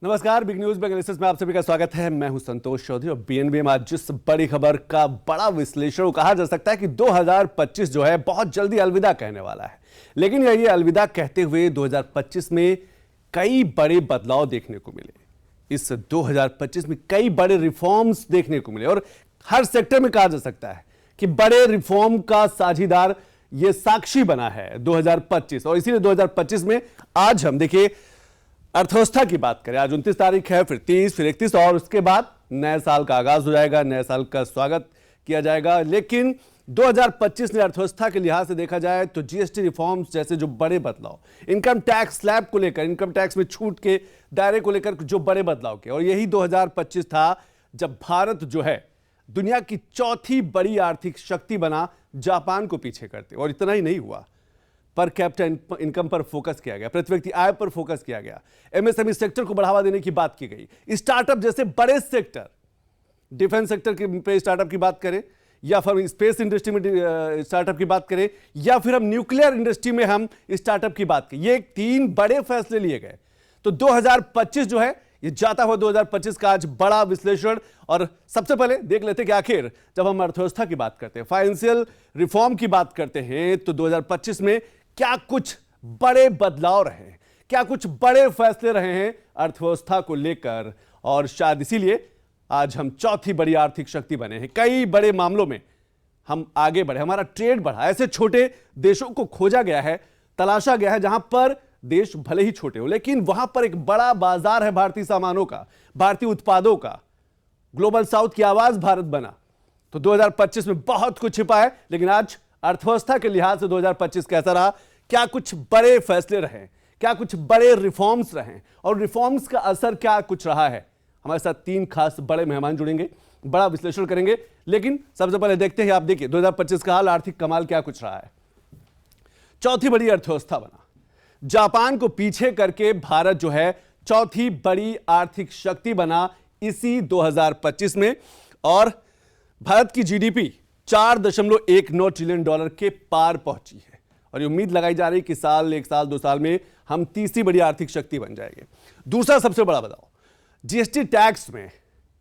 नमस्कार, big news analysis में आप सभी का स्वागत है। मैं हूं संतोष चौधरी और बीएनबी में आज जिस बड़ी खबर का बड़ा विश्लेषण कहा जा सकता है कि 2025 जो है बहुत जल्दी अलविदा कहने वाला है। लेकिन ये अलविदा कहते हुए 2025 में कई बड़े बदलाव देखने को मिले। इस 2025 में कई बड़े रिफॉर्म्स देखने को मिले और हर सेक्टर में कहा जा सकता है कि बड़े रिफॉर्म का साझीदार ये साक्षी बना है 2025। और इसीलिए 2025 में आज हम देखिए अर्थव्यवस्था की बात करें। आज 29 तारीख है, फिर 30, फिर 31 और उसके बाद नए साल का आगाज हो जाएगा, नए साल का स्वागत किया जाएगा। लेकिन 2025 में अर्थव्यवस्था के लिहाज से देखा जाए तो जीएसटी रिफॉर्म्स जैसे जो बड़े बदलाव, इनकम टैक्स स्लैब को लेकर, इनकम टैक्स में छूट के दायरे को लेकर जो बड़े बदलाव किए, और यही 2025 था जब भारत जो है दुनिया की चौथी बड़ी आर्थिक शक्ति बना, जापान को पीछे करते। और इतना ही नहीं हुआ, पर कैपिटल इनकम पर फोकस किया गया, प्रति व्यक्ति आय पर फोकस किया गया, एमएसएमई सेक्टर को बढ़ावा देने की बात की गई, स्टार्टअप जैसे बड़े सेक्टर, डिफेंस सेक्टर के पे स्टार्टअप की बात करें, या फिर स्पेस इंडस्ट्री में स्टार्टअप की बात करें, या फिर हम न्यूक्लियर इंडस्ट्री में हम स्टार्टअप की बात करें। ये 3 बड़े फैसले लिए गए। तो 2025 जो है ये जाता हुआ 2025 का आज बड़ा विश्लेषण। और सबसे पहले देख लेते हैं कि आखिर जब हम अर्थव्यवस्था की बात करते हैं, फाइनेंशियल रिफॉर्म की बात करते हैं, तो 2025 में क्या कुछ बड़े बदलाव रहे हैं, क्या कुछ बड़े फैसले रहे हैं अर्थव्यवस्था को लेकर। और शायद इसीलिए आज हम चौथी बड़ी आर्थिक शक्ति बने हैं। कई बड़े मामलों में हम आगे बढ़े, हमारा ट्रेड बढ़ा। ऐसे छोटे देशों को खोजा गया है, तलाशा गया है जहां पर देश भले ही छोटे हो लेकिन वहां पर एक बड़ा बाजार है भारतीय सामानों का, भारतीय उत्पादों का। ग्लोबल साउथ की आवाज भारत बना। तो 2025 में बहुत कुछ छिपा है, लेकिन आज अर्थव्यवस्था के लिहाज से 2025 कैसा रहा, क्या कुछ बड़े फैसले रहे, क्या कुछ बड़े रिफॉर्म्स रहे, और रिफॉर्म्स का असर क्या कुछ रहा है। हमारे साथ 3 खास बड़े मेहमान जुड़ेंगे, बड़ा विश्लेषण करेंगे। लेकिन सबसे पहले देखते हैं, आप देखिए 2025 का हाल, आर्थिक कमाल क्या कुछ रहा है। चौथी बड़ी अर्थव्यवस्था बना, जापान को पीछे करके भारत जो है चौथी बड़ी आर्थिक शक्ति बना इसी 2025 में। और भारत की जीडीपी $4.19 ट्रिलियन के पार पहुंची है। और ये उम्मीद लगाई जा रही है कि साल, 1 साल, 2 साल में हम तीसरी बड़ी आर्थिक शक्ति बन जाएंगे। दूसरा सबसे बड़ा बदलाव, जीएसटी टैक्स में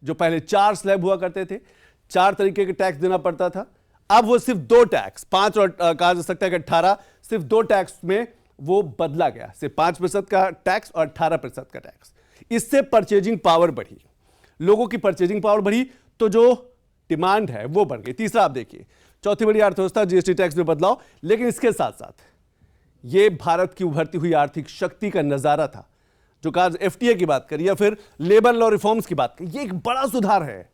जो पहले 4 स्लैब हुआ करते थे, 4 तरीके के टैक्स देना पड़ता था, अब वो सिर्फ 2 टैक्स, 5 और कहा जा सकता है कि 18, सिर्फ 2 टैक्स में वो बदला गया। सिर्फ 5% का टैक्स और 18% का टैक्स। इससे परचेजिंग पावर बढ़ी, लोगों की परचेजिंग पावर बढ़ी, तो जो डिमांड है वो बढ़ गई। तीसरा आप देखिए, चौथी बड़ी अर्थव्यवस्था, जीएसटी टैक्स में बदलाव। लेकिन इसके साथ साथ ये भारत की उभरती हुई आर्थिक शक्ति का नजारा था। जो कहा एफटीए की बात करिए या फिर लेबर लॉ रिफॉर्म्स की बात करिए, ये एक बड़ा सुधार है।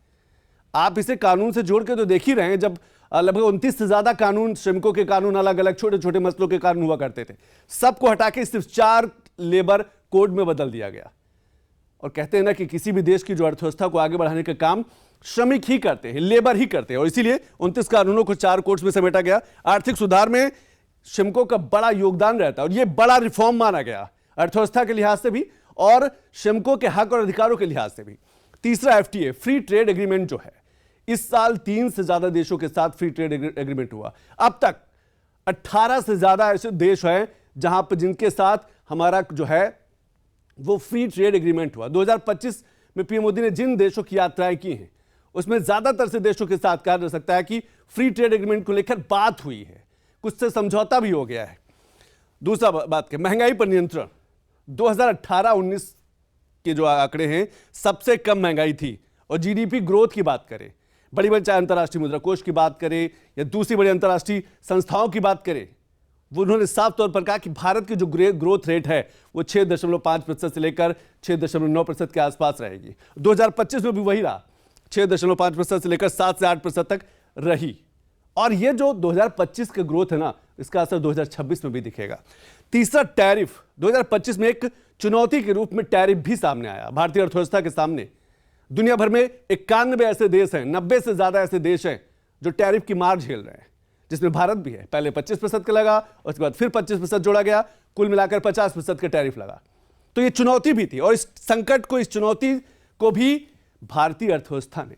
आप इसे कानून से जोड़ के तो देख ही रहे हैं। जब लगभग 29 से ज्यादा कानून, श्रमिकों के कानून, अलग अलग छोटे छोटे मसलों के कानून हुआ करते थे, सबको हटा के सिर्फ 4 लेबर कोड में बदल दिया गया। और कहते हैं ना कि किसी भी देश की जो अर्थव्यवस्था को आगे बढ़ाने का काम श्रमिक ही करते हैं, लेबर ही करते हैं। और इसीलिए 29 कानूनों को 4 कोड्स में समेटा गया। आर्थिक सुधार में श्रमिकों का बड़ा योगदान रहता है और यह बड़ा रिफॉर्म माना गया, अर्थव्यवस्था के लिहाज से भी और श्रमिकों के हक और अधिकारों के लिहाज से भी। तीसरा एफटीए, फ्री ट्रेड एग्रीमेंट जो है, इस साल 3 से ज्यादा देशों के साथ फ्री ट्रेड एग्रीमेंट हुआ। अब तक 18 से ज्यादा ऐसे देश हैं जहां पर जिनके साथ हमारा जो है वो फ्री ट्रेड एग्रीमेंट हुआ। 2025 में पीएम मोदी ने जिन देशों की यात्राएं की हैं उसमें ज्यादातर से देशों के साथ कहा जा सकता है कि फ्री ट्रेड एग्रीमेंट को लेकर बात हुई है, कुछ से समझौता भी हो गया है। दूसरा बात है महंगाई पर नियंत्रण। 2018-19 के जो आंकड़े हैं, सबसे कम महंगाई थी। और जीडीपी ग्रोथ की बात करें, बड़ी बड़ी चाहे अंतर्राष्ट्रीय मुद्रा कोष की बात करें या दूसरी बड़ी अंतर्राष्ट्रीय संस्थाओं की बात करें, वो उन्होंने साफ तौर पर कहा कि भारत की जो ग्रोथ रेट है वो 6.5% से लेकर 6.9% के आसपास रहेगी। 2025 में भी वही रहा, 6.5% से लेकर 7 से 8% तक रही। और ये जो 2025 का ग्रोथ है ना, इसका असर 2026 में भी दिखेगा। तीसरा टैरिफ, 2025 में एक चुनौती के रूप में टैरिफ भी सामने आया भारतीय अर्थव्यवस्था के सामने। दुनिया भर में 91 ऐसे देश हैं, 90 से ज्यादा ऐसे देश हैं जो टैरिफ की मार झेल रहे हैं, जिसमें भारत भी है। पहले 25% का लगा, उसके बाद फिर 25% जोड़ा गया, कुल मिलाकर 50% का टैरिफ लगा। तो ये चुनौती भी थी और इस संकट को, इस चुनौती को भी भारतीय अर्थव्यवस्था ने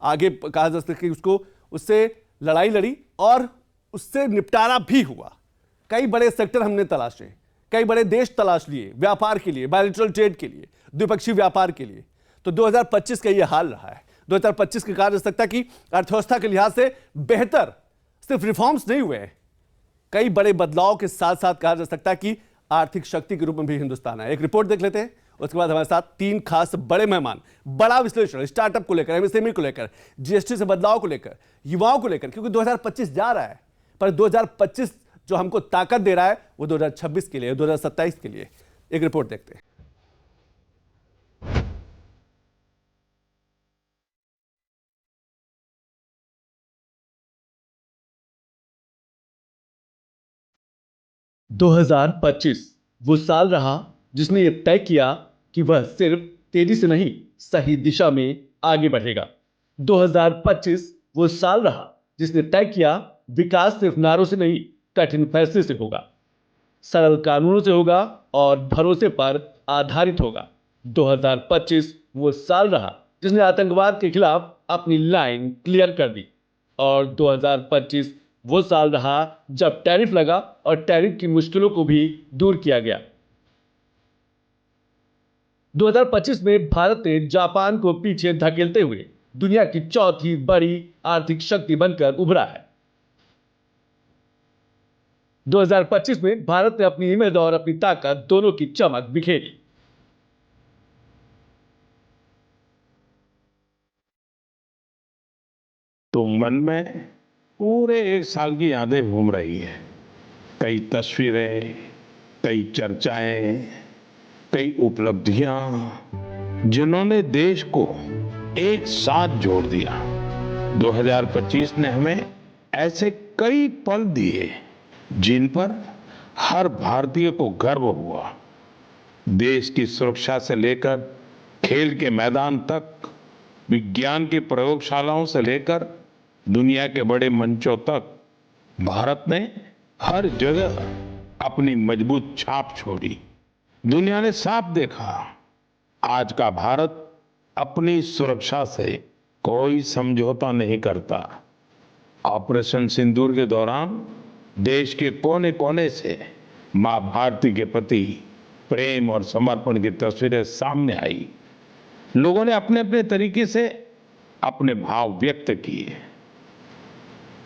आगे कहा जा सकता है कि उसको, उससे लड़ाई लड़ी और उससे निपटारा भी हुआ। कई बड़े सेक्टर हमने तलाशे, कई बड़े देश तलाश लिए व्यापार के लिए, बायलैटरल ट्रेड के लिए, द्विपक्षीय व्यापार के लिए। तो 2025 का यह हाल रहा है। 2025 की कहा जा सकता है कि अर्थव्यवस्था के लिहाज से बेहतर सिर्फ रिफॉर्म्स नहीं हुए हैं, कई बड़े बदलाव के साथ साथ कहा जा सकता है कि आर्थिक शक्ति के रूप में भी हिंदुस्तान है। एक रिपोर्ट देख लेते हैं, उसके बाद हमारे साथ तीन खास बड़े मेहमान, बड़ा विश्लेषण स्टार्टअप को लेकर, एमएसएमई को लेकर, जीएसटी से बदलाव को लेकर, युवाओं को लेकर, क्योंकि 2025 जा रहा है, पर 2025 जो हमको ताकत दे रहा है वो 2026 के लिए, 2027 के लिए। एक रिपोर्ट देखते हैं। ...2025 वो साल रहा जिसने ये तय किया कि वह सिर्फ तेजी से नहीं, सही दिशा में आगे बढ़ेगा। 2025 वो साल रहा जिसने तय किया विकास सिर्फ नारों से नहीं, कठिन फैसले से होगा, सरल कानूनों से होगा और भरोसे पर आधारित होगा। 2025 वो साल रहा जिसने आतंकवाद के खिलाफ अपनी लाइन क्लियर कर दी। और 2025 वो साल रहा जब टैरिफ लगा और टैरिफ की मुश्किलों को भी दूर किया गया। 2025 में भारत ने जापान को पीछे धकेलते हुए दुनिया की चौथी बड़ी आर्थिक शक्ति बनकर उभरा है। 2025 में भारत ने अपनी इमेज और अपनी ताकत दोनों की चमक बिखेरी। तो मन में पूरे एक साल की यादें घूम रही है। कई तस्वीरें, कई चर्चाएं, कई उपलब्धियां जिन्होंने देश को एक साथ जोड़ दिया। 2025 ने हमें ऐसे कई पल दिए जिन पर हर भारतीय को गर्व हुआ। देश की सुरक्षा से लेकर खेल के मैदान तक, विज्ञान की प्रयोगशालाओं से लेकर दुनिया के बड़े मंचों तक, भारत ने हर जगह अपनी मजबूत छाप छोड़ी। दुनिया ने साफ देखा, आज का भारत अपनी सुरक्षा से कोई समझौता नहीं करता। ऑपरेशन सिंदूर के दौरान देश के कोने कोने से मां भारती के प्रति प्रेम और समर्पण की तस्वीरें सामने आई। लोगों ने अपने अपने तरीके से अपने भाव व्यक्त किए।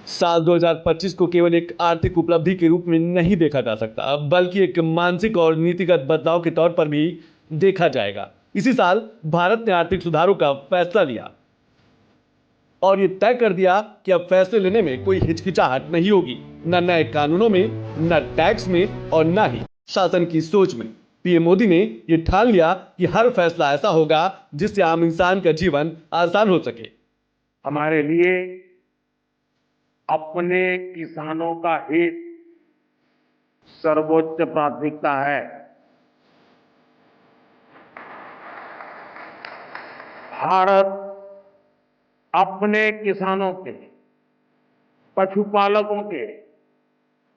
साल 2025 को केवल एक आर्थिक उपलब्धि के रूप में नहीं देखा जा सकता, बल्कि एक मानसिक और नीतिगत बदलाव के तौर पर भी देखा जाएगा। इसी साल भारत ने आर्थिक सुधारों का फैसला लिया और ये तय कर दिया कि अब फैसले लेने में कोई हिचकिचाहट नहीं होगी, न नए कानूनों में, न टैक्स में और न ही शासन की सोच में। पीएम मोदी ने ये ठान लिया कि हर फैसला ऐसा होगा जिससे आम इंसान का जीवन आसान हो सके। हमारे लिए अपने किसानों का हित सर्वोच्च प्राथमिकता है। भारत अपने किसानों के, पशुपालकों के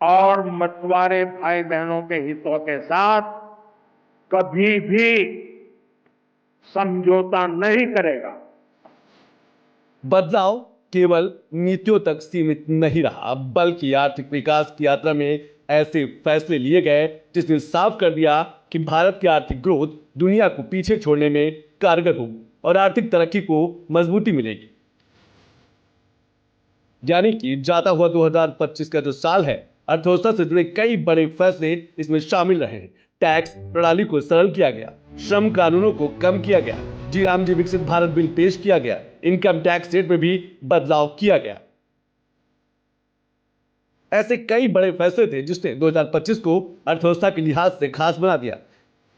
और मछुआरे भाई बहनों के हितों के साथ कभी भी समझौता नहीं करेगा। बदलाव केवल नीतियों तक सीमित नहीं रहा, बल्कि आर्थिक विकास की यात्रा में ऐसे फैसले लिए गए जिसने साफ कर दिया कि भारत की आर्थिक ग्रोथ दुनिया को पीछे छोड़ने में कारगर होगी और आर्थिक तरक्की को मजबूती मिलेगी। यानी कि जाता हुआ 2025 का जो साल है, अर्थव्यवस्था से जुड़े कई बड़े फैसले इसमें शामिल रहे हैं। टैक्स प्रणाली को सरल किया गया, श्रम कानूनों को कम किया गया, जी राम जी विकसित भारत बिल पेश किया गया, इनकम टैक्स रेट में भी बदलाव किया गया। ऐसे कई बड़े फैसले थे जिसने 2025 को अर्थव्यवस्था के लिहाज से खास बना दिया।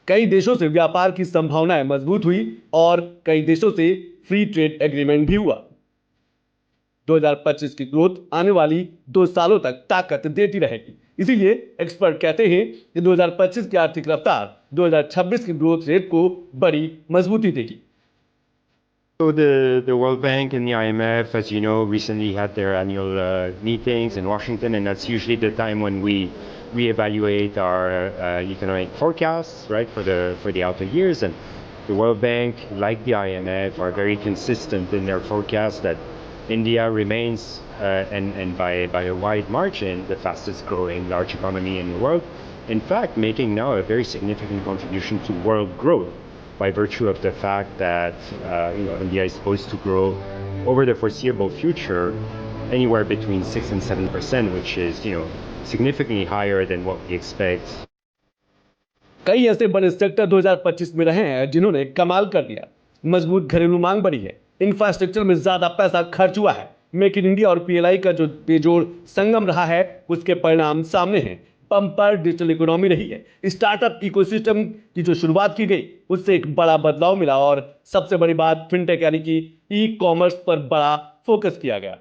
कई देशों से व्यापार की संभावनाएं मजबूत हुई और कई देशों से फ्री ट्रेड एग्रीमेंट भी हुआ। 2025 की ग्रोथ आने वाली 2 सालों तक ताकत देती रहेगी। इसीलिए एक्सपर्ट कहते हैं कि 2025 की आर्थिक रफ्तार 2026 की ग्रोथ रेट को बड़ी मजबूती देगी। So the World Bank and the IMF, as you know, recently had their annual meetings in Washington, and that's usually the time when we reevaluate our economic forecasts, right, for the outer years. And the World Bank, like the IMF, are very consistent in their forecast that India remains, and by a wide margin, the fastest growing large economy in the world. in fact making now a very significant contribution to world growth by virtue of the fact that India is supposed to grow over the foreseeable future anywhere between 6 and 7%, which is significantly higher than what we expect. कई ऐसे बड़े sector 2025 में रहे हैं जिन्होंने कमाल कर दिया। मजबूत घरेलू मांग बढ़ी है, इंफ्रास्ट्रक्चर में ज्यादा पैसा खर्च हुआ है, मेक इन इंडिया और पीएलआई का जो बेजोड़ संगम रहा है उसके परिणाम सामने हैं। पंपर डिजिटल इकोनॉमी रही है, स्टार्टअप इकोसिस्टम की जो शुरुआत की गई उससे एक बड़ा बदलाव मिला और सबसे बड़ी बात फिनटेक यानी कि ई कॉमर्स पर बड़ा फोकस किया गया।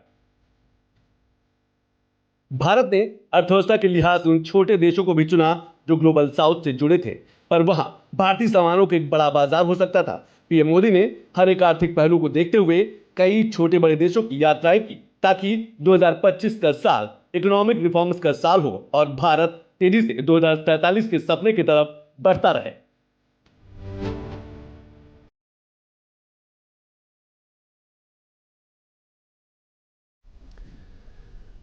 भारत ने अर्थव्यवस्था के लिहाज से उन छोटे देशों को भी चुना जो ग्लोबल साउथ से जुड़े थे, पर वहां भारतीय सामानों का एक बड़ा बाजार हो सकता था। पीएम मोदी ने हर एक आर्थिक पहलू को देखते हुए कई छोटे बड़े देशों की यात्राएं की ताकि 2025 का साल इकोनॉमिक रिफॉर्म्स का साल हो और भारत तेजी से 2043 के सपने की तरफ बढ़ता रहे।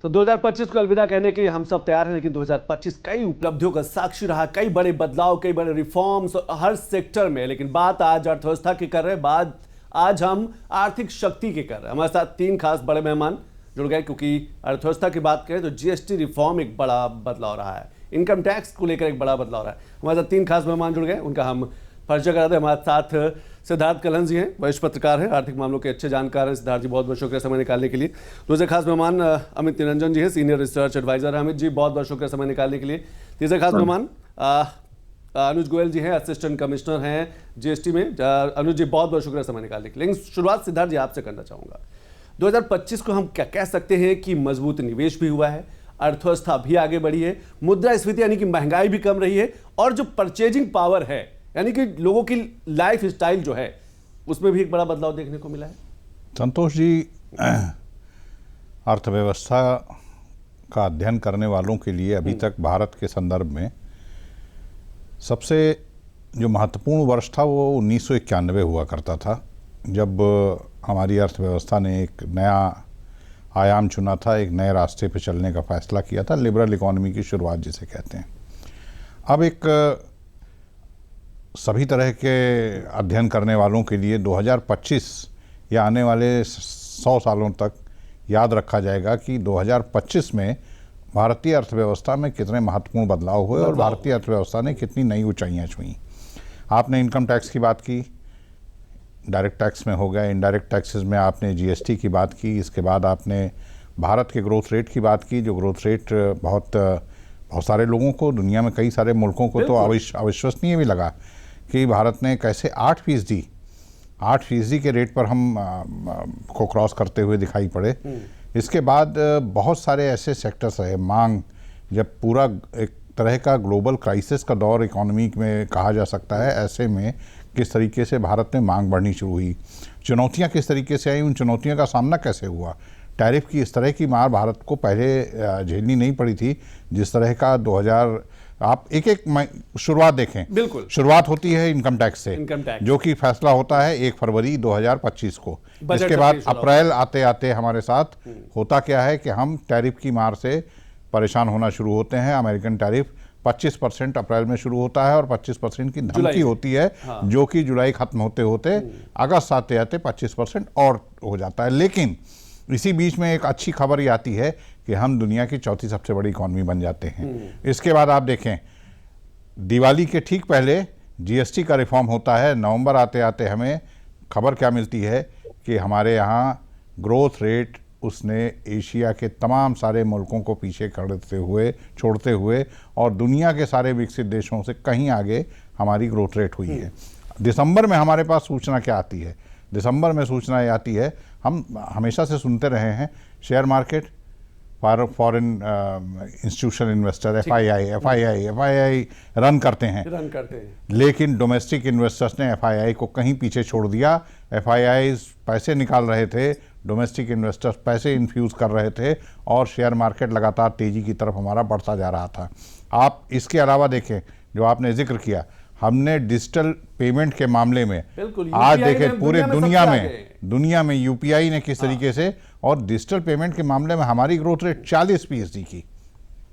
तो 2025 को अलविदा कहने के लिए हम सब तैयार हैं, लेकिन 2025 कई उपलब्धियों का साक्षी रहा, कई बड़े बदलाव, कई बड़े रिफॉर्म्स हर सेक्टर में। लेकिन बात आज अर्थव्यवस्था की कर रहे हैं, बात आज हम आर्थिक शक्ति की कर रहे हैं। हमारे साथ तीन खास बड़े मेहमान जुड़ गए, क्योंकि अर्थव्यवस्था की बात करें तो जीएसटी रिफॉर्म एक बड़ा बदलाव रहा है, इनकम टैक्स को लेकर एक बड़ा बदलाव रहा है। हमारे साथ तीन खास मेहमान जुड़ गए, उनका हम परिचय करा दें। हमारे साथ सिद्धार्थ कलहन जी हैं, वरिष्ठ पत्रकार हैं, आर्थिक मामलों के अच्छे जानकार हैं। सिद्धार्थ जी बहुत बहुत शुक्रिया समय निकालने के लिए। दूसरे खास मेहमान अमित निरंजन जी हैं, सीनियर रिसर्च एडवाइजर हैं। अमित जी बहुत बहुत शुक्रिया समय निकालने के लिए। तीसरे खास मेहमान अनुज गोयल जी हैं, असिस्टेंट कमिश्नर हैं जीएसटी में। अनुज जी बहुत बहुत शुक्रिया समय निकालने के लिए। लेकिन शुरुआत सिद्धार्थ जी आपसे करना चाहूँगा। 2025 को हम क्या कह सकते हैं कि मजबूत निवेश भी हुआ है, अर्थव्यवस्था भी आगे बढ़ी है, मुद्रास्फीति यानी कि महंगाई भी कम रही है, और जो परचेजिंग पावर है यानी कि लोगों की लाइफ स्टाइल जो है उसमें भी एक बड़ा बदलाव देखने को मिला है। संतोष जी, अर्थव्यवस्था का अध्ययन करने वालों के लिए अभी तक भारत के संदर्भ में सबसे जो महत्वपूर्ण वर्ष था वो 1991 हुआ करता था, जब हमारी अर्थव्यवस्था ने एक नया आयाम चुना था, एक नए रास्ते पर चलने का फैसला किया था, लिबरल इकोनॉमी की शुरुआत जिसे कहते हैं। अब एक सभी तरह के अध्ययन करने वालों के लिए 2025 या आने वाले 100 सालों तक याद रखा जाएगा कि 2025 में भारतीय अर्थव्यवस्था में कितने महत्वपूर्ण बदलाव हुए और भारतीय अर्थव्यवस्था ने कितनी नई ऊंचाइयां छुईं। आपने इनकम टैक्स की बात की, डायरेक्ट टैक्स में हो गया, इनडायरेक्ट टैक्सेस में आपने जीएसटी की बात की, इसके बाद आपने भारत के ग्रोथ रेट की बात की, जो ग्रोथ रेट बहुत सारे लोगों को, दुनिया में कई सारे मुल्कों को तो अविश्वसनीय भी लगा कि भारत ने कैसे 8% के रेट पर हम को क्रॉस करते हुए दिखाई पड़े। इसके बाद बहुत सारे ऐसे सेक्टर्स रहे, मांग, जब पूरा एक तरह का ग्लोबल क्राइसिस का दौर इकोनॉमी में कहा जा सकता है, ऐसे में किस तरीके से भारत में मांग बढ़नी शुरू हुई, चुनौतियां किस तरीके से आई, उन चुनौतियों का सामना कैसे हुआ। टैरिफ की इस तरह की मार भारत को पहले झेलनी नहीं पड़ी थी, जिस तरह का 2000 आप एक शुरुआत देखें। बिल्कुल, शुरुआत होती है इनकम टैक्स से, जो कि फैसला होता है 1 फरवरी 2025 को। इसके बाद अप्रैल आते आते हमारे साथ होता क्या है कि हम टैरिफ की मार से परेशान होना शुरू होते हैं। अमेरिकन टैरिफ 25% अप्रैल में शुरू होता है और 25% की धमकी होती है, जो कि जुलाई खत्म होते होते अगस्त आते आते 25% और हो जाता है। लेकिन इसी बीच में एक अच्छी खबर ये आती है कि हम दुनिया की चौथी सबसे बड़ी इकॉनमी बन जाते हैं। इसके बाद आप देखें, दिवाली के ठीक पहले जीएसटी का रिफॉर्म होता है। नवंबर आते आते हमें खबर क्या मिलती है कि हमारे यहाँ ग्रोथ रेट उसने एशिया के तमाम सारे मुल्कों को पीछे छोड़ते हुए और दुनिया के सारे विकसित देशों से कहीं आगे हमारी ग्रोथ रेट हुई है। दिसंबर में हमारे पास सूचना क्या आती है? दिसंबर में सूचना ये आती है, हम हमेशा से सुनते रहे हैं share market foreign institutional investor FII run करते हैं, लेकिन डोमेस्टिक इन्वेस्टर्स ने एफआईआई को कहीं पीछे छोड़ दिया। एफआईआई पैसे निकाल रहे थे, डोमेस्टिक इन्वेस्टर्स पैसे इन्फ्यूज कर रहे थे और शेयर मार्केट लगातार तेजी की तरफ हमारा बढ़ता जा रहा था। आप इसके अलावा देखें, जो आपने जिक्र किया, हमने डिजिटल पेमेंट के मामले में आज देखें पूरे दुनिया में यूपीआई ने किस तरीके से, और डिजिटल पेमेंट के मामले में हमारी ग्रोथ रेट 40% की।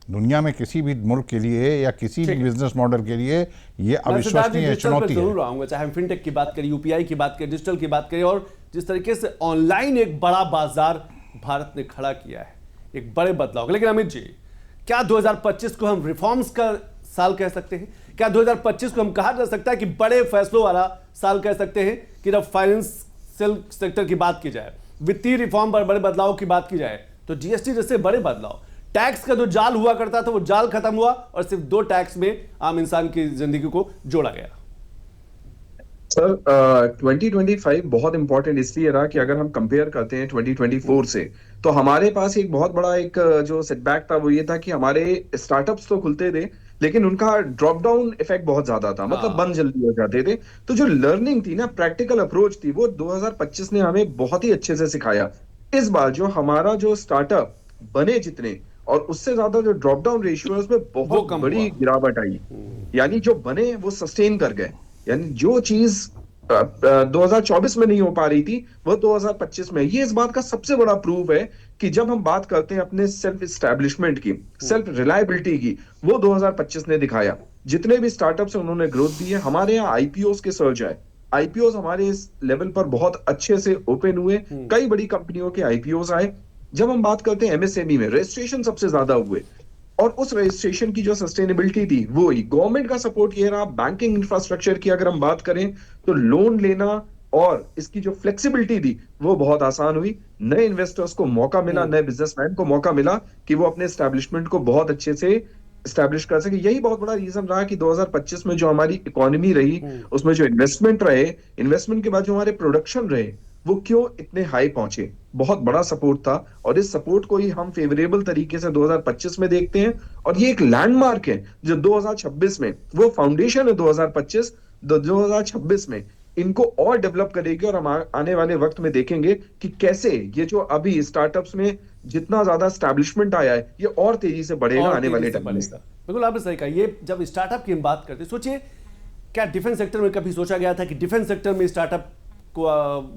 दुनिया में किसी भी मुल्क के लिए या किसी भी बिजनेस मॉडल के लिए ये अविश्वसनीय चुनौती है। जरूर आऊंगा, चाहे हम फिनटेक की बात करें, यूपीआई की बात करें, डिजिटल की बात करें, और जिस तरीके से ऑनलाइन एक बड़ा बाजार भारत ने खड़ा किया है, एक बड़े बदलाव। लेकिन अमित जी, क्या 2025 को हम रिफॉर्म्स का साल कह सकते हैं? क्या 2025 को हम कहा जा सकता है कि बड़े फैसलों वाला साल कह सकते हैं कि जब फाइनेंशियल सेक्टर की बात की जाए, वित्तीय रिफॉर्म पर बड़े बदलाव की बात की जाए, तो जीएसटी जैसे बड़े बदलाव, टैक्स का जो जाल हुआ करता था वो जाल खत्म हुआ और सिर्फ 2 टैक्स में आम इंसान की जिंदगी को जोड़ा गया। सर 2025 बहुत इंपॉर्टेंट इसलिए रहा कि अगर हम कंपेयर करते हैं 2024 से, तो हमारे पास एक बहुत बड़ा एक जो सेटबैक था वो ये था कि हमारे स्टार्टअप्स तो खुलते थे लेकिन उनका ड्रॉप डाउन इफेक्ट बहुत ज्यादा था, मतलब बंद जल्दी हो जाते थे। तो जो लर्निंग थी ना, प्रैक्टिकल अप्रोच थी, वो 2025 ने हमें बहुत ही अच्छे से सिखाया। इस बार जो हमारा जो स्टार्टअप बने जितने, और उससे ज्यादा जो ड्रॉप डाउन रेशियो है उसमें बहुत बड़ी गिरावट आई। यानी जो बने वो सस्टेन कर गए, यानी जो चीज 2024 में नहीं हो पा रही थी वो 2025 में। ये इस बात का सबसे बड़ा प्रूफ है कि जब हम बात करते हैं अपने सेल्फ एस्टैब्लिशमेंट की, सेल्फ रिलायबिलिटी की, वो 2025 ने दिखाया। जितने भी स्टार्टअप्स हैं उन्होंने ग्रोथ दी है। हमारे यहाँ आईपीओ के सर्ज आए, आईपीओ हमारे इस लेवल पर बहुत अच्छे से ओपन हुए, कई बड़ी कंपनियों के आईपीओ आए। जब हम बात करते हैं एमएसएमई में, रजिस्ट्रेशन सबसे ज्यादा हुए, और उस रजिस्ट्रेशन की जो सस्टेनेबिलिटी थी वो ही गवर्नमेंट का सपोर्ट ये रहा। बैंकिंग इंफ्रास्ट्रक्चर की अगर हम बात करें तो लोन लेना और इसकी जो फ्लेक्सिबिलिटी थी वो बहुत आसान हुई। नए इन्वेस्टर्स को मौका मिला, नए बिजनेसमैन को मौका मिला कि वो अपने एस्टैब्लिशमेंट को बहुत अच्छे से एस्टैब्लिश कर सके। यही बहुत बड़ा रीजन रहा कि 2025 में जो हमारी इकोनॉमी रही, उसमें जो इन्वेस्टमेंट रहे, इन्वेस्टमेंट के बाद जो हमारे प्रोडक्शन रहे, वो क्यों इतने हाई पहुंचे, बहुत बड़ा सपोर्ट था। और इस सपोर्ट को ही हम फेवरेबल तरीके से 2025 में देखते हैं, और ये एक लैंडमार्क है जो 2026 में, वो फाउंडेशन है 2025, 2026 में इनको और डेवलप करेगी। और हम आने वाले वक्त में देखेंगे कि कैसे ये जो अभी स्टार्टअप्स में जितना ज्यादा एस्टैब्लिशमेंट आया है, ये और तेजी से बढ़ेगा आने वाले टाइम में। बिल्कुल आपने सही कहा। ये जब स्टार्टअप की हम बात करते हैं, सोचिए क्या डिफेंस सेक्टर में कभी सोचा गया था कि डिफेंस सेक्टर में स्टार्टअप को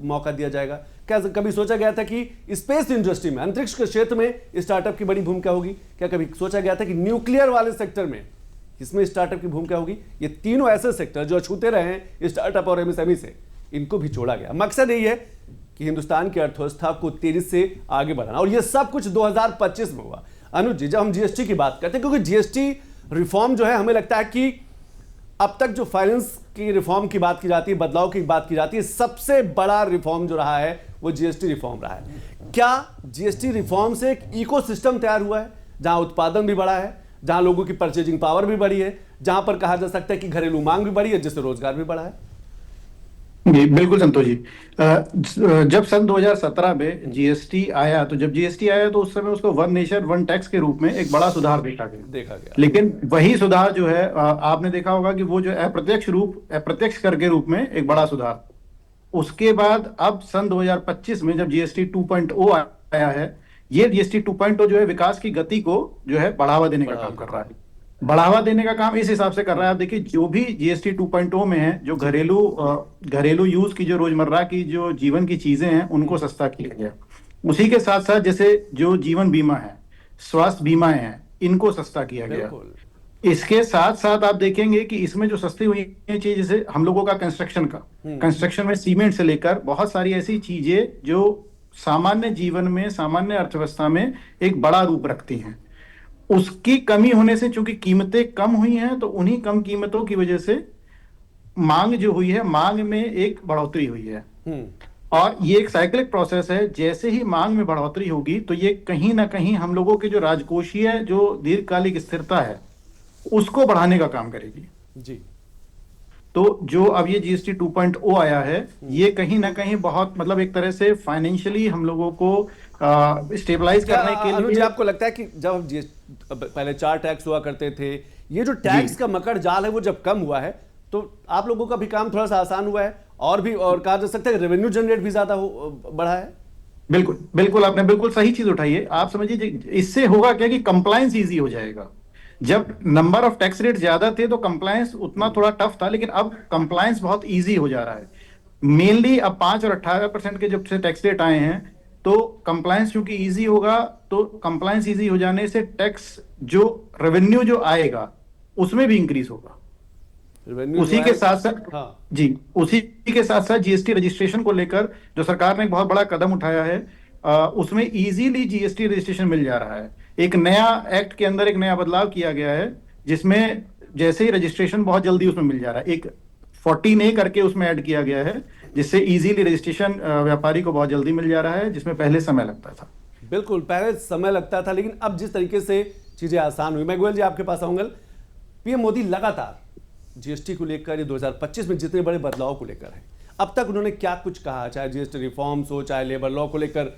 मौका दिया जाएगा? क्या कभी सोचा गया था कि स्पेस इंडस्ट्री में, अंतरिक्ष के क्षेत्र में स्टार्टअप की बड़ी भूमिका होगी? क्या कभी सोचा गया था कि न्यूक्लियर वाले सेक्टर में इसमें स्टार्टअप की भूमिका होगी? ये तीनों ऐसे सेक्टर जो छूते रहे हैं स्टार्टअप और एमएसएमई से, इनको भी जोड़ा गया। मकसद यही है कि हिंदुस्तान की अर्थव्यवस्था को तेजी से आगे बढ़ाना, और ये सब कुछ 2025 में हुआ। अनुज जी, जब हम जीएसटी की बात करते हैं, क्योंकि जीएसटी रिफॉर्म जो है, हमें लगता है कि अब तक जो फाइनेंस की रिफॉर्म की बात की जाती है, बदलाव की बात की जाती है, सबसे बड़ा रिफॉर्म जो रहा है वो जीएसटी रिफॉर्म रहा है। क्या जीएसटी रिफॉर्म से एक इकोसिस्टम तैयार हुआ है जहां उत्पादन भी बढ़ा है, जहां लोगों की परचेजिंग पावर भी बढ़ी है, जहां पर कहा जा सकता है कि घरेलू मांग भी बढ़ी है, जिससे रोजगार भी बढ़ा है? जी बिल्कुल संतोष जी। जब सन 2017 में जीएसटी आया, तो जब जीएसटी आया तो उस समय उसको वन नेशन वन टैक्स के रूप में एक बड़ा सुधार देखा गया। लेकिन वही सुधार जो है, आपने देखा होगा कि वो जो अप्रत्यक्ष कर के रूप में एक बड़ा सुधार, उसके बाद अब सन 2025 में जब जीएसटी 2.0 आया है, ये जीएसटी 2.0 जो है विकास की गति को जो है बढ़ावा देने का काम कर रहा है। बढ़ावा देने का काम इस हिसाब से कर रहा है। आप देखिए, जो भी जीएसटी 2.0 में है, जो घरेलू यूज की, जो रोजमर्रा की जो जीवन की चीजें हैं, उनको सस्ता किया गया। उसी के साथ साथ जैसे जो जीवन बीमा है, स्वास्थ्य बीमाएं हैं, इनको सस्ता किया गया। इसके साथ साथ आप देखेंगे कि इसमें जो सस्ती हुई चीज, जैसे हम लोगों का कंस्ट्रक्शन में सीमेंट से लेकर बहुत सारी ऐसी चीजें जो सामान्य जीवन में, सामान्य अर्थव्यवस्था में एक बड़ा रूप रखती हैं, उसकी कमी होने से चूंकि कीमतें कम हुई हैं, तो उन्हीं कम कीमतों की वजह से मांग जो हुई है, मांग में एक बढ़ोतरी हुई है। और ये एक साइक्लिक प्रोसेस है। जैसे ही मांग में बढ़ोतरी होगी तो ये कहीं ना कहीं हम लोगों के जो राजकोषीय जो दीर्घकालिक स्थिरता है उसको बढ़ाने का काम करेगी जी। तो जो अब ये जीएसटी 2.0 आया है, ये कहीं ना कहीं बहुत, मतलब एक तरह से फाइनेंशियली हम लोगों को स्टेबलाइज करने के लिए। आपको लगता है कि जब पहले 4 टैक्स हुआ करते थे, ये जो टैक्स का मकड़ जाल है वो जब कम हुआ है, तो आप लोगों का भी काम थोड़ा सा आसान हुआ है, और कहा जा सकता है रेवेन्यू जनरेट भी ज्यादा बढ़ा है? बिल्कुल आपने बिल्कुल सही चीज उठाई है। आप समझिए, इससे होगा क्या कि कंप्लायंस इजी हो जाएगा। जब नंबर ऑफ टैक्स रेट ज्यादा थे तो कंप्लायंस उतना थोड़ा टफ था, लेकिन अब कंप्लायंस बहुत इजी हो जा रहा है। मेनली अब 5 और 18% के जब से टैक्स रेट आए हैं, तो कंप्लायंस क्योंकि इजी होगा, तो कंप्लायंस इजी हो जाने से टैक्स जो रेवेन्यू जो आएगा उसमें भी इंक्रीज होगा। उसी के साथ साथ जी, उसी के साथ साथ जीएसटी रजिस्ट्रेशन को लेकर जो सरकार ने एक बहुत बड़ा कदम उठाया है, उसमें इजीली जीएसटी रजिस्ट्रेशन मिल जा रहा है। एक नया एक्ट के अंदर एक नया बदलाव किया गया है जिसमें जैसे ही रजिस्ट्रेशन बहुत जल्दी उसमें मिल जा रहा है। एक 14A करके उसमें ऐड किया गया है जिससे इजीली रजिस्ट्रेशन व्यापारी को बहुत जल्दी मिल जा रहा है, जिसमें पहले समय लगता था। बिल्कुल, पहले समय लगता था, लेकिन अब जिस तरीके से चीजें आसान हुई। मैं गोयल जी आपके पास आऊंगा। पीएम मोदी लगातार जीएसटी को लेकर, ये 2025 में जितने बड़े बदलाव को लेकर है, अब तक उन्होंने क्या कुछ कहा, चाहे जीएसटी रिफॉर्म्स हो, चाहे लेबर लॉ को लेकर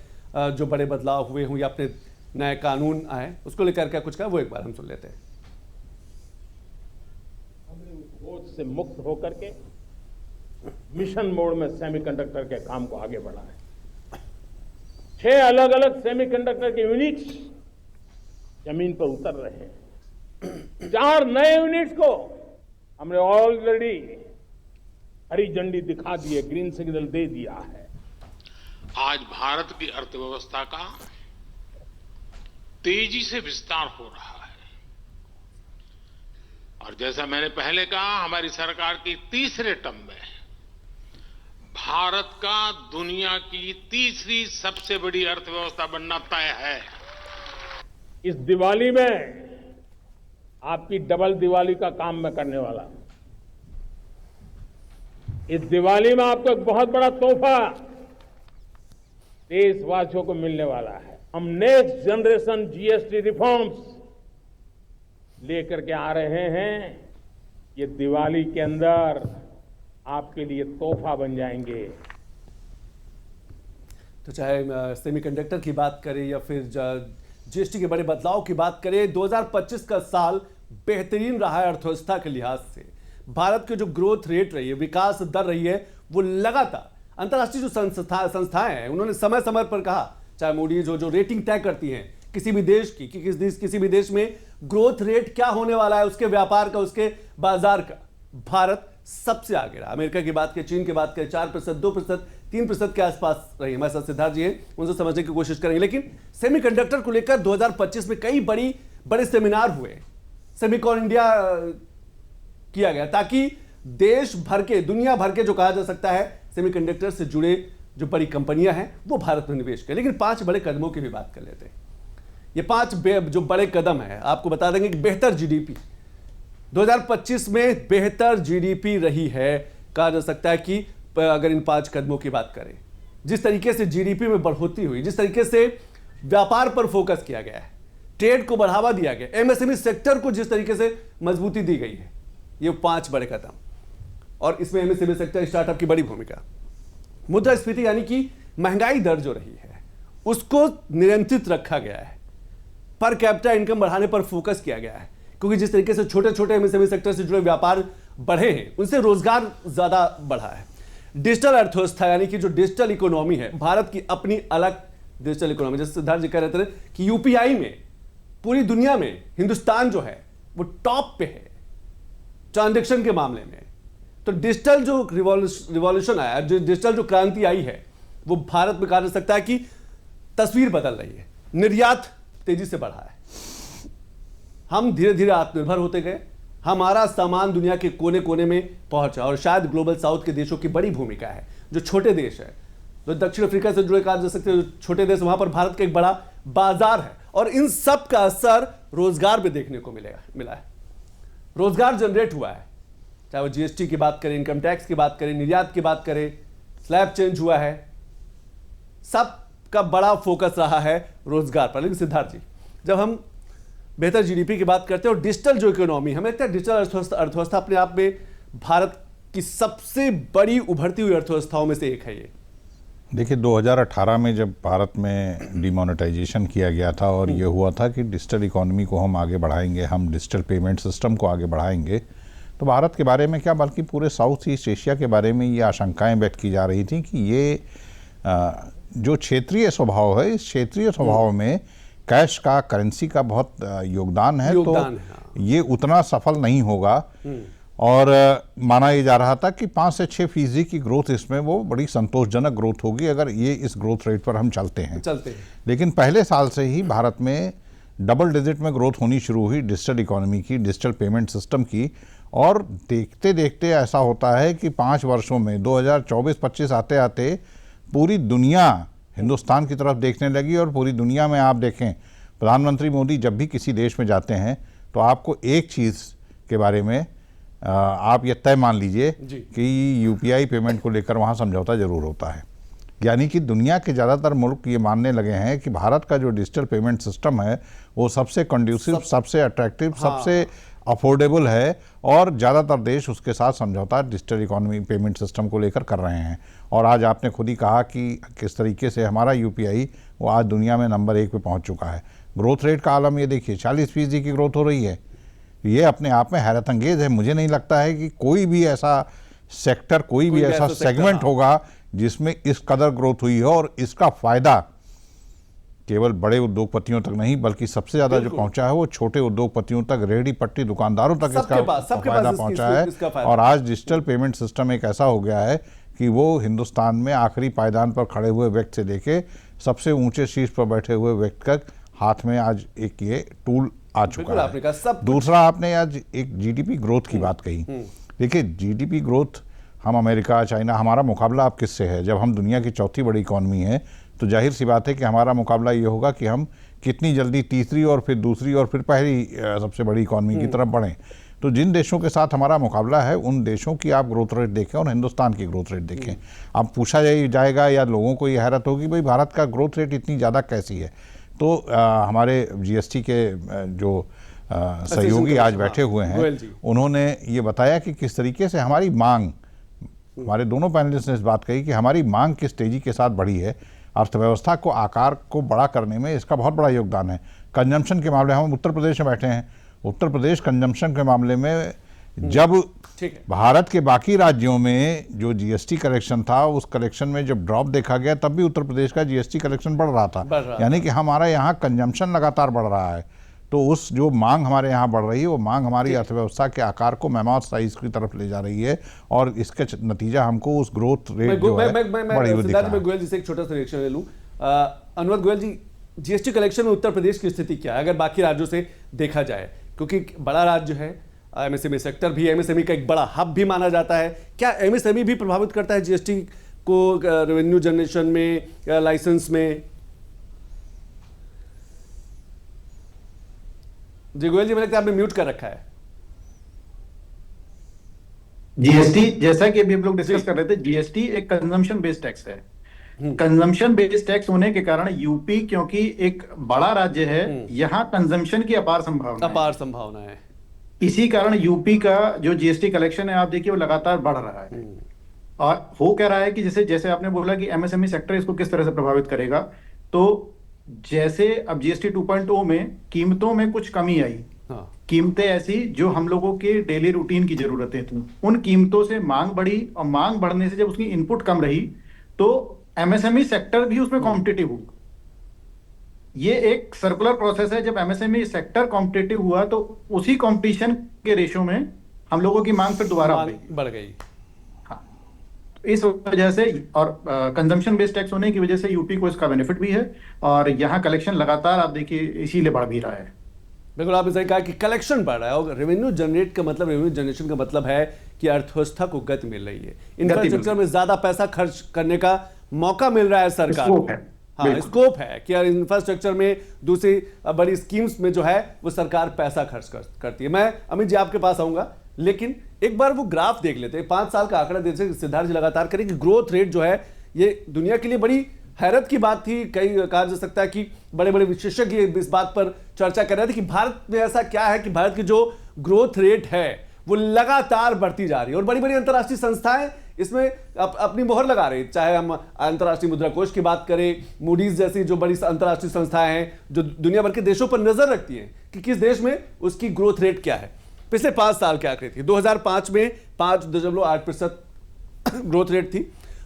जो बड़े बदलाव हुए हों, या अपने नए कानून आए उसको लेकर क्या कुछ कहा, वो एक बार हम सुन लेते हैं। बोझ से मुक्त होकर के मिशन मोड में सेमीकंडक्टर के काम को आगे बढ़ाएं। 6 अलग अलग सेमीकंडक्टर के यूनिट्स जमीन पर उतर रहे हैं। 4 नए यूनिट्स को हमने ऑलरेडी हरी झंडी दिखा दी है, ग्रीन सिग्नल दे दिया है। आज भारत की अर्थव्यवस्था का तेजी से विस्तार हो रहा है, और जैसा मैंने पहले कहा, हमारी सरकार की तीसरे टर्म में भारत का दुनिया की तीसरी सबसे बड़ी अर्थव्यवस्था बनना तय है। इस दिवाली में आपकी डबल दिवाली का काम मैं करने वाला हूं। इस दिवाली में आपको एक बहुत बड़ा तोहफा देशवासियों को मिलने वाला है। हम नेक्स्ट जनरेशन जीएसटी रिफॉर्म्स लेकर के आ रहे हैं। ये दिवाली के अंदर आपके लिए तोहफा बन जाएंगे। तो चाहे सेमीकंडक्टर की बात करें या फिर जीएसटी के बड़े बदलाव की बात करें, 2025 का साल बेहतरीन रहा है अर्थव्यवस्था के लिहाज से। भारत की जो ग्रोथ रेट रही है, विकास दर रही है, वो लगातार अंतर्राष्ट्रीय जो संस्थाएं हैं उन्होंने समय समय पर कहा, चाहे मूडीज हो जो रेटिंग तय करती हैं किसी भी देश की, कि किसी भी देश में ग्रोथ रेट क्या होने वाला है, उसके व्यापार का, उसके बाजार का, भारत सबसे आगे रहा। अमेरिका की बात करें, चीन की बात करें, 4%, 2%, 3% के आसपास रही। हमारे साथ सिद्धार्थ जी हैं, उनसे समझने की कोशिश करेंगे। लेकिन सेमीकंडक्टर को लेकर 2025 में कई बड़े सेमिनार हुए, सेमिकॉन इंडिया किया गया, ताकि देश भर के, दुनिया भर के जो कहा जा सकता है सेमीकंडक्टर से जुड़े जो बड़ी कंपनियां हैं वो भारत में निवेश करें। लेकिन 5 बड़े कदमों की भी बात कर लेते हैं। ये 5 जो बड़े कदम है, आपको बता देंगे कि बेहतर जीडीपी 2025 में बेहतर जीडीपी रही है। कहा जा सकता है कि अगर इन 5 कदमों की बात करें, जिस तरीके से जीडीपी में बढ़ोतरी हुई, जिस तरीके से व्यापार पर फोकस किया गया है, ट्रेड को बढ़ावा दिया गया, एमएसएमई सेक्टर को जिस तरीके से मजबूती दी गई है, ये 5 बड़े कदम। और इसमें एमएसएमई सेक्टर, स्टार्टअप की बड़ी भूमिका। मुद्रास्फीति यानी कि महंगाई दर जो रही है उसको नियंत्रित रखा गया है। पर कैपिटा इनकम बढ़ाने पर फोकस किया गया है, क्योंकि जिस तरीके से छोटे छोटे एमएसएमई सेक्टर से जुड़े व्यापार बढ़े हैं, उनसे रोजगार ज्यादा बढ़ा है। डिजिटल अर्थव्यवस्था यानी कि जो डिजिटल इकोनॉमी है, भारत की अपनी अलग डिजिटल इकोनॉमी। जैसे सिद्धार्थ जी कह रहे थे कि यूपीआई में पूरी दुनिया में हिंदुस्तान जो है वो टॉप पे है ट्रांजैक्शन के मामले में। तो डिजिटल जो रिवॉल्यूशन आया, जो डिजिटल जो क्रांति आई है, वो भारत में कहा जा सकता है कि तस्वीर बदल रही है। निर्यात तेजी से बढ़ा है, हम धीरे धीरे आत्मनिर्भर होते गए, हमारा सामान दुनिया के कोने कोने में पहुंचा। और शायद ग्लोबल साउथ के देशों की बड़ी भूमिका है। जो छोटे देश है, जो दक्षिण अफ्रीका से जुड़े कहा जा सकते हैं, जो छोटे देश, वहां पर भारत का एक बड़ा बाजार है। और इन सब का असर रोजगार पे देखने को मिला है। रोजगार जनरेट हुआ है, चाहे वो जीएसटी की बात करें, इनकम टैक्स की बात करें, निर्यात की बात करें, स्लैब चेंज हुआ है, सबका बड़ा फोकस रहा है रोजगार पर। लेकिन सिद्धार्थ जी, जब हम बेहतर जीडीपी की बात करते हैं और डिजिटल जो इकोनॉमी, हमें लगता है डिजिटल अर्थव्यवस्था अपने आप में भारत की सबसे बड़ी उभरती हुई अर्थव्यवस्थाओं में से एक है। ये देखिए, 2018 में जब भारत में डिमोनेटाइजेशन किया गया था और ये हुआ था कि डिजिटल इकोनॉमी को हम आगे बढ़ाएंगे, हम डिजिटल पेमेंट सिस्टम को आगे बढ़ाएंगे, तो भारत के बारे में क्या, बल्कि पूरे साउथ ईस्ट एशिया के बारे में ये आशंकाएं व्यक्त की जा रही थी कि ये जो क्षेत्रीय स्वभाव है, इस क्षेत्रीय स्वभाव में कैश का, करेंसी का बहुत योगदान है, तो ये उतना सफल नहीं होगा। और माना ये जा रहा था कि 5 से 6% की ग्रोथ इसमें वो बड़ी संतोषजनक ग्रोथ होगी अगर ये इस ग्रोथ रेट पर हम चलते हैं। लेकिन पहले साल से ही भारत में डबल डिजिट में ग्रोथ होनी शुरू हुई डिजिटल इकोनॉमी की, डिजिटल पेमेंट सिस्टम की, और देखते देखते ऐसा होता है कि 5 वर्षों में 2024-25 आते आते पूरी दुनिया हिंदुस्तान की तरफ देखने लगी। और पूरी दुनिया में आप देखें, प्रधानमंत्री मोदी जब भी किसी देश में जाते हैं तो आपको एक चीज़ के बारे में आप ये तय मान लीजिए कि यूपीआई पेमेंट को लेकर वहाँ समझौता जरूर होता है। यानी कि दुनिया के ज़्यादातर मुल्क ये मानने लगे हैं कि भारत का जो डिजिटल पेमेंट सिस्टम है वो सबसे कंड्यूसिव, सबसे अट्रैक्टिव, सबसे अफोर्डेबल है, और ज़्यादातर देश उसके साथ समझौता डिजिटल इकोनॉमी पेमेंट सिस्टम को लेकर कर रहे हैं। और आज आपने खुद ही कहा कि किस तरीके से हमारा यूपीआई वो आज दुनिया में नंबर 1 पे पहुंच चुका है। ग्रोथ रेट का आलम ये देखिए, 40% की ग्रोथ हो रही है। ये अपने आप में हैरत अंगेज है। मुझे नहीं लगता है कि कोई भी ऐसा सेक्टर, कोई भी ऐसा सेगमेंट होगा जिसमें इस कदर ग्रोथ हुई है। और इसका फ़ायदा केवल बड़े उद्योगपतियों तक नहीं, बल्कि सबसे ज़्यादा जो पहुंचा है वो छोटे उद्योगपतियों तक, रेहड़ी पट्टी दुकानदारों तक इसका फायदा पहुंचा है। और आज डिजिटल पेमेंट सिस्टम एक ऐसा हो गया है कि वो हिंदुस्तान में आखिरी पायदान पर खड़े हुए व्यक्ति से लेके सबसे ऊंचे शीर्ष पर बैठे हुए व्यक्ति तक हाथ में आज एक ये टूल आ चुका है। दूसरा, आपने आज एक जीडीपी ग्रोथ की बात कही। देखिए, जीडीपी ग्रोथ, हम अमेरिका, चाइना, हमारा मुकाबला अब किससे है? जब हम दुनिया की चौथी बड़ी इकॉनमी है तो जाहिर सी बात है कि हमारा मुकाबला ये होगा कि हम कितनी जल्दी तीसरी और फिर दूसरी और फिर पहली सबसे बड़ी इकॉनमी की तरफ बढ़ें। तो जिन देशों के साथ हमारा मुकाबला है उन देशों की आप ग्रोथ रेट देखें और हिंदुस्तान की ग्रोथ रेट देखें। अब पूछा जाएगा या लोगों को ये हैरत होगी, भाई भारत का ग्रोथ रेट इतनी ज़्यादा कैसी है? तो हमारे जीएसटी के जो सहयोगी आज बैठे हुए हैं, उन्होंने ये बताया कि किस तरीके से हमारी मांग, हमारे दोनों पैनलिस्ट ने इस बात कही कि हमारी मांग किस तेजी के साथ बढ़ी है। अर्थव्यवस्था को आकार को बड़ा करने में इसका बहुत बड़ा योगदान है। कंजम्पशन के मामले, हम उत्तर प्रदेश में बैठे हैं, उत्तर प्रदेश कंजम्पशन के मामले में जब भारत के बाकी राज्यों में जो जीएसटी कलेक्शन था, उस कलेक्शन में जब ड्रॉप देखा गया तब भी उत्तर प्रदेश का जीएसटी कलेक्शन बढ़ रहा था। यानी कि हमारा यहाँ कंजम्पशन लगातार बढ़ रहा है। तो उस जो मांग हमारे यहाँ बढ़ रही है वो मांग हमारी अर्थव्यवस्था के आकार को मैमोथ साइज की तरफ ले जा रही है, और इसके नतीजा हमको उस ग्रोथ रेट जो है बड़ी हुई दिख रहा है। मैं गोयल जी से एक छोटा सा रिएक्शन ले लूं। अनुराग गोयल जी, जीएसटी कलेक्शन में उत्तर प्रदेश की स्थिति क्या है अगर बाकी राज्यों से देखा जाए? क्योंकि बड़ा राज्य है, एमएसएमई सेक्टर भी, एमएसएमई का एक बड़ा हब भी माना जाता है। क्या एमएसएमई भी प्रभावित करता है जीएसटी को रेवेन्यू जनरेशन में, लाइसेंस में? जी गोयल जी, मैंने आपने म्यूट कर रखा है। जीएसटी, जैसा कि अभी हम लोग डिस्कस कर रहे थे, जीएसटी एक कंजम्पशन बेस्ड टैक्स है। कंजम्पशन बेस्ड टैक्स होने के कारण यूपी, क्योंकि एक बड़ा राज्य है, यहाँ कंजम्पशन की अपार संभावना है। इसी कारण यूपी का जो जीएसटी कलेक्शन है, आप देखिए वो लगातार बढ़ रहा है। और हो क्या रहा है कि जैसे आपने बोला कि एमएसएमई सेक्टर इसको किस तरह से प्रभावित करेगा, तो जैसे अब जीएसटी 2.0 में कीमतों में कुछ कमी आई, कीमतें ऐसी जो हम लोगों के डेली रूटीन की जरूरतें थी, उन कीमतों से मांग बढ़ी, और मांग बढ़ने से जब उसकी इनपुट कम रही तो एमएसएमई सेक्टर भी उसमें कॉम्पिटिटिव हुआ। ये एक सर्कुलर प्रोसेस है। जब एमएसएमई सेक्टर कॉम्पिटिटिव हुआ तो उसी कंपटीशन के रेशो में हम लोगों की मांग फिर दोबारा बढ़ गई। इस वजह से, और कंजम्पशन बेस्ड टैक्स होने की वजह से यूपी को इसका बेनिफिट भी है, और यहाँ कलेक्शन लगातार आप देखिए इसीलिए बढ़ भी रहा है। बिल्कुल, आपने सही कहा कि कलेक्शन बढ़ रहा है, और रेवेन्यू जनरेशन का मतलब है कि अर्थव्यवस्था को गति मिल रही है, इंफ्रास्ट्रक्चर में ज्यादा पैसा खर्च करने का मौका मिल रहा है सरकार को। हाँ, स्कोप है कि इंफ्रास्ट्रक्चर में, दूसरी बड़ी स्कीम्स में जो है वो सरकार पैसा खर्च करती है। मैं अमित जी आपके पास आऊंगा, लेकिन एक बार वो ग्राफ देख लेते हैं। 5 साल का आंकड़ा देते सिद्धार्थ जी लगातार करें कि ग्रोथ रेट जो है ये दुनिया के लिए बड़ी हैरत की बात थी। कई कहा जा सकता है कि बड़े बड़े विशेषज्ञ इस बात पर चर्चा कर रहे थे कि भारत में ऐसा क्या है कि भारत की जो ग्रोथ रेट है वो लगातार बढ़ती जा रही है, और बड़ी बड़ी अंतर्राष्ट्रीय संस्थाएं इसमें अपनी मोहर लगा रही है। चाहे हम अंतर्राष्ट्रीय मुद्रा कोष की बात करें, मूडीज जैसी जो बड़ी अंतर्राष्ट्रीय संस्थाएं हैं जो दुनिया भर के देशों पर नजर रखती हैं कि किस देश में उसकी ग्रोथ रेट क्या है। पिछले 5 साल के आंकड़े थी। 2005 में 5.8% ग्रोथ रेट थी।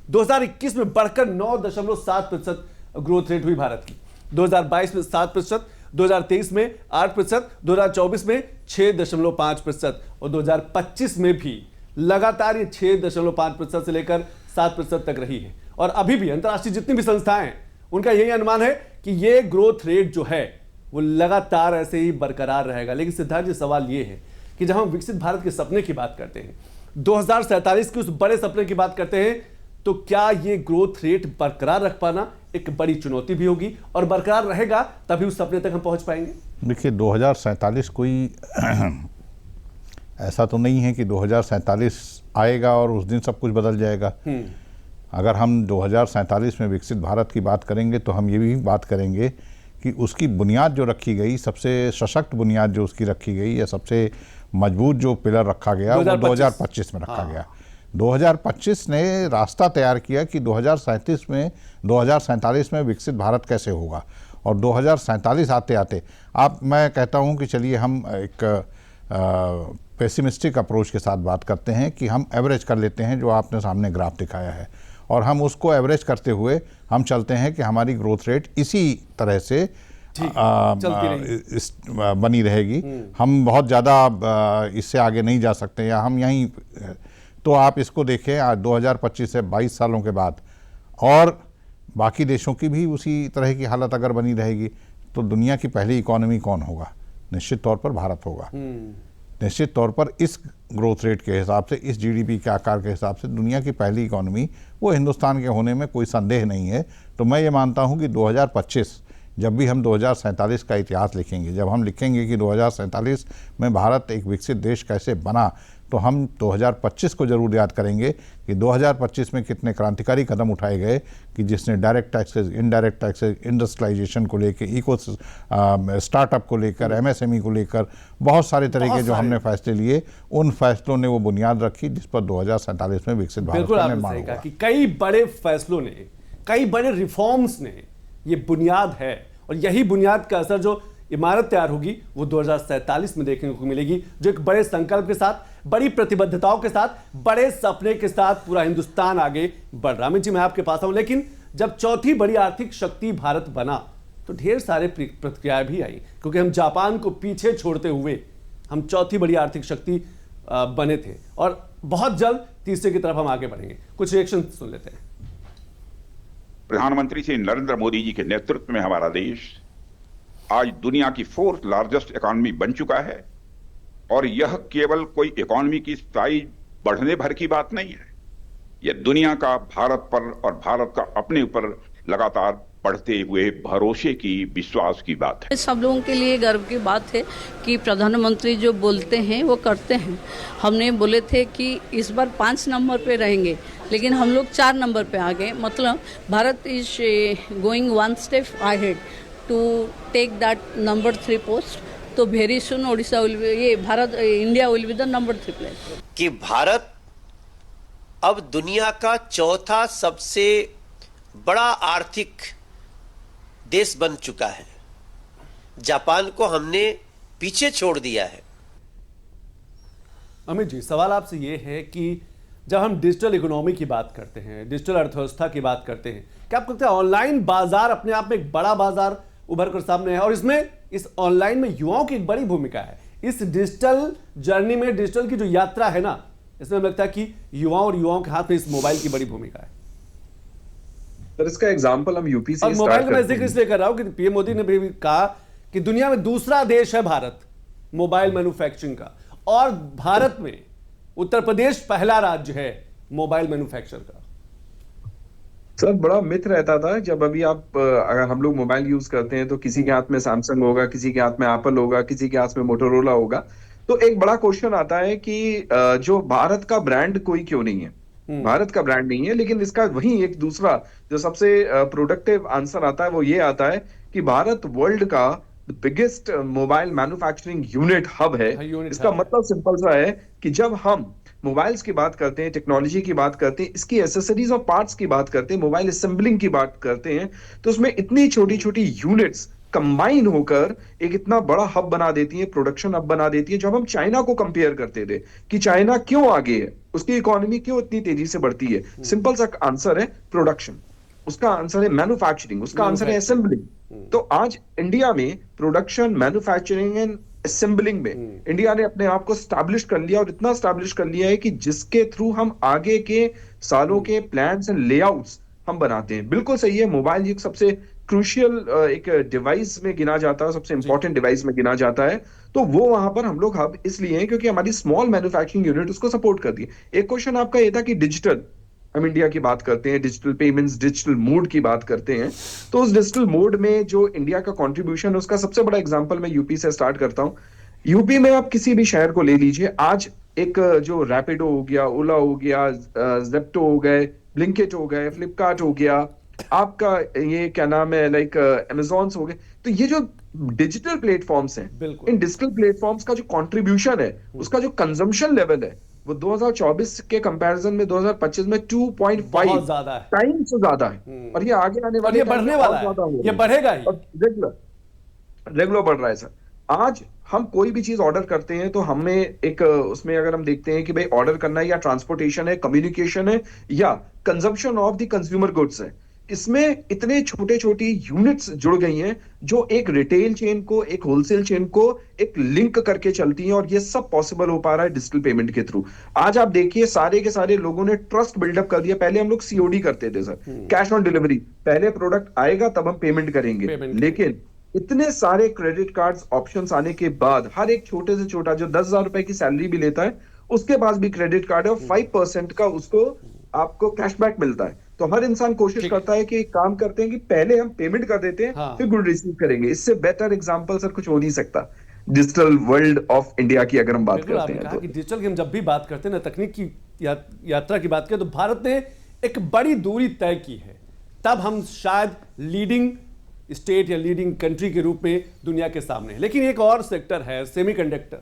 2021 में बढ़कर 9.7% ग्रोथ रेट हुई भारत की। 2022 में 7%, 2023 में 8%, 2024 में 6.5% और 2025 में भी लगातार ये 6.5% से लेकर 7% तक रही है। और अभी भी अंतर्राष्ट्रीय जितनी भी संस्थाएं हैं उनका यही अनुमान है कि ये ग्रोथ रेट जो है वो लगातार ऐसे ही बरकरार रहेगा। लेकिन सिद्धार्थ जी, सवाल ये है कि जब हम विकसित भारत के सपने की बात करते हैं, 2047 के उस बड़े सपने की बात करते हैं, तो क्या ये ग्रोथ रेट बरकरार रख पाना एक बड़ी चुनौती भी होगी और बरकरार रहेगा तभी उस सपने तक हम पहुंच पाएंगे? देखिए, 2047 कोई ऐसा तो नहीं है कि 2047 आएगा और उस दिन सब कुछ बदल जाएगा। अगर हम 2047 में विकसित भारत की बात करेंगे तो हम ये भी बात करेंगे कि उसकी बुनियाद जो रखी गई, सबसे सशक्त बुनियाद जो उसकी रखी गई या सबसे मजबूत जो पिलर रखा गया वो 2025 में रखा गया। 2025 ने रास्ता तैयार किया कि 2047 में विकसित भारत कैसे होगा। और 2047 आते आते मैं कहता हूँ कि चलिए हम एक पेसिमिस्टिक अप्रोच के साथ बात करते हैं कि हम एवरेज कर लेते हैं जो आपने सामने ग्राफ दिखाया है, और हम उसको एवरेज करते हुए हम चलते हैं कि हमारी ग्रोथ रेट इसी तरह से बनी रहेगी। हम बहुत ज़्यादा इससे आगे नहीं जा सकते या हम यहीं। तो आप इसको देखें, आज 2025 से 22 सालों के बाद और बाकी देशों की भी उसी तरह की हालत अगर बनी रहेगी तो दुनिया की पहली इकोनॉमी कौन होगा? निश्चित तौर पर भारत होगा। निश्चित तौर पर इस ग्रोथ रेट के हिसाब से, इस जीडीपी के आकार के हिसाब से दुनिया की पहली इकोनॉमी वो हिंदुस्तान के होने में कोई संदेह नहीं है। तो मैं ये मानता हूँ कि 2025 जब भी हम 2047 का इतिहास लिखेंगे, जब हम लिखेंगे कि 2047 में भारत एक विकसित देश कैसे बना, तो हम 2025 को जरूर याद करेंगे कि 2025 में कितने क्रांतिकारी कदम उठाए गए कि जिसने direct taxes, indirect taxes, industrialisation को लेकर, स्टार्टअप को लेकर, एमएसएमई को लेकर बहुत सारे तरह के जो हमने फैसले लिए, उन फैसलों ने वो बुनियाद रखी जिस पर 2047 में विकसित भारत का निर्माण होगा। कि कई बड़े फैसलों ने, कई बड़े रिफॉर्म्स ने ये बुनियाद है, और यही बुनियाद का असर जो इमारत तैयार होगी वो 2047 में देखने को मिलेगी, जो एक बड़े संकल्प के साथ, बड़ी प्रतिबद्धताओं के साथ, बड़े सपने के साथ पूरा हिंदुस्तान आगे बढ़ रहा। अमित जी, मैं आपके पास आऊं, लेकिन जब चौथी बड़ी आर्थिक शक्ति भारत बना तो ढेर सारे प्रतिक्रियाएं भी आई, क्योंकि हम जापान को पीछे छोड़ते हुए हम चौथी बड़ी आर्थिक शक्ति बने थे, और बहुत जल्द तीसरे की तरफ हम आगे बढ़ेंगे। कुछ रिएक्शन सुन लेते हैं। प्रधानमंत्री श्री नरेंद्र मोदी जी के नेतृत्व में हमारा देश आज दुनिया की 4th लार्जेस्ट इकोनॉमी बन चुका है, और यह केवल कोई इकोनॉमी की साइज बढ़ने भर की बात नहीं है। यह दुनिया का भारत पर और भारत का अपने ऊपर लगातार बढ़ते हुए भरोसे की, विश्वास की बात है। सब लोगों के लिए गर्व की बात है कि प्रधानमंत्री जो बोलते हैं वो करते हैं। हमने बोले थे कि इस बार 5 नंबर पे रहेंगे, लेकिन हम लोग 4 नंबर पे आ गए। मतलब Bharat is going 1 step ahead to take that number 3 post. तो very soon Odisha India will be the number 3 place. कि भारत अब दुनिया का चौथा सबसे बड़ा आर्थिक देश बन चुका है। जापान को हमने पीछे छोड़ दिया है। अमित जी, सवाल आपसे यह है कि जब हम डिजिटल इकोनॉमी की बात करते हैं, डिजिटल अर्थव्यवस्था की बात करते हैं, क्या आपको लगता है ऑनलाइन बाजार अपने आप में एक बड़ा बाजार उभर कर सामने है, और इसमें इस ऑनलाइन में युवाओं की एक बड़ी भूमिका है? इस डिजिटल जर्नी में, डिजिटल की जो यात्रा है ना, इसमें हमें लगता है कि युवाओं के हाथ में इस मोबाइल की बड़ी भूमिका है। सर, इसका एग्जांपल हम यूपी से मोबाइल का मैं जिक्र इसलिए कर रहा हूं कि पीएम मोदी ने भी कहा कि दुनिया में दूसरा देश है भारत मोबाइल मैन्युफैक्चरिंग का, और भारत में उत्तर प्रदेश पहला राज्य है मोबाइल मैन्युफैक्चर का। सर, बड़ा मिथ रहता था जब अभी अगर हम लोग मोबाइल यूज करते हैं तो किसी के हाथ में सैमसंग होगा, किसी के हाथ में एप्पल होगा, किसी के हाथ में मोटोरोला होगा। तो एक बड़ा क्वेश्चन आता है कि जो भारत का ब्रांड कोई क्यों नहीं है? भारत का ब्रांड नहीं है, लेकिन इसका वही एक दूसरा जो सबसे प्रोडक्टिव आंसर आता है वो ये आता है कि भारत वर्ल्ड का biggest mobile manufacturing unit hub है। इसका मतलब सिंपल सा है कि जब हम मोबाइल्स की बात करते हैं, टेक्नोलॉजी की बात करते हैं, इसकी एसेसरीज और पार्ट्स की बात करते हैं, मोबाइल असेंबलिंग की बात करते हैं, तो उसमें इतनी छोटी छोटी यूनिट्स कंबाइन होकर एक इतना बड़ा हब बना देती है, प्रोडक्शन हब बना देती है। जब हम चाइना को कंपेयर करते थे कि चाइना क्यों आगे है, उसकी इकोनॉमी क्यों इतनी तेजी से बढ़ती है, सिंपल सा आंसर है प्रोडक्शन। उसका आंसर है मैन्युफैक्चरिंग, उसका आंसर है असेंबलिंग। तो आज इंडिया में प्रोडक्शन, मैन्युफैक्चरिंग एंड असेंबलिंग में इंडिया ने अपने आप को स्टैब्लिश कर लिया, और इतना स्टैब्लिश कर लिया है कि जिसके थ्रू हम आगे के सालों के प्लान्स एंड लेआउट्स हम बनाते हैं। बिल्कुल सही है, मोबाइल एक सबसे क्रूशियल एक डिवाइस में गिना जाता है, सबसे इंपॉर्टेंट डिवाइस में गिना जाता है। तो वो वहां पर हम लोग हब इसलिए हैं क्योंकि हमारी स्मॉल मैन्युफैक्चरिंग यूनिट उसको सपोर्ट करती है। एक क्वेश्चन आपका ये था कि डिजिटल, हम इंडिया की बात करते हैं, डिजिटल पेमेंट्स, डिजिटल मोड की बात करते हैं, तो उस डिजिटल मोड में जो इंडिया का कंट्रीब्यूशन है उसका सबसे बड़ा एग्जांपल मैं यूपी से स्टार्ट करता हूं। यूपी में आप किसी भी शहर को ले लीजिए, आज एक जो रैपिडो हो गया, ओला हो गया, जेप्टो हो गए, ब्लिंकिट हो गए, फ्लिपकार्ट हो गया, आपका ये क्या नाम है लाइक अमेज़ॉन्स हो गए, तो ये जो डिजिटल प्लेटफॉर्म्स हैं, इन डिजिटल प्लेटफॉर्म्स का जो कंट्रीब्यूशन है, उसका जो कंजम्पशन लेवल है, वो 2024 के कंपैरिजन में 2025 में 2.5 टाइम्स से ज्यादा है, और ये आगे आने वाले बढ़ने वाला है, ये बढ़ेगा ही, रेगुलर बढ़ रहा है सर। आज हम कोई भी चीज ऑर्डर करते हैं तो हमें एक उसमें अगर हम देखते हैं कि भाई ऑर्डर करना है या ट्रांसपोर्टेशन है, कम्युनिकेशन है, या consumption of the consumer goods है, इसमें इतने छोटे छोटी यूनिट्स जुड़ गई हैं जो एक रिटेल चेन को, एक होलसेल चेन को एक लिंक करके चलती हैं, और ये सब पॉसिबल हो पा रहा है डिजिटल पेमेंट के थ्रू। आज आप देखिए सारे के सारे लोगों ने ट्रस्ट बिल्डअप कर दिया। पहले हम लोग सीओडी करते थे सर, कैश ऑन डिलीवरी, पहले प्रोडक्ट आएगा तब हम पेमेंट करेंगे, लेकिन इतने सारे क्रेडिट कार्ड्स ऑप्शंस आने के बाद हर एक छोटे से छोटा जो 10,000 रुपए की सैलरी भी लेता है उसके पास भी क्रेडिट कार्ड है, और 5% का उसको आपको कैशबैक मिलता है। तो हर इंसान कोशिश करता है कि एक काम करते हैं कि पहले हम पेमेंट कर देते हैं, फिर गुड रिसीव करेंगे। इससे बेटर एग्जांपल सर कुछ हो नहीं सकता डिजिटल वर्ल्ड ऑफ इंडिया की अगर हम बात करते हैं तो। डिजिटल की हम जब भी बात करते हैं ना, तकनीक की यात्रा की बात करें, तो भारत ने एक बड़ी दूरी तय की है, तब हम शायद लीडिंग स्टेट या लीडिंग कंट्री के रूप में दुनिया के सामने है। लेकिन एक और सेक्टर है सेमीकंडक्टर।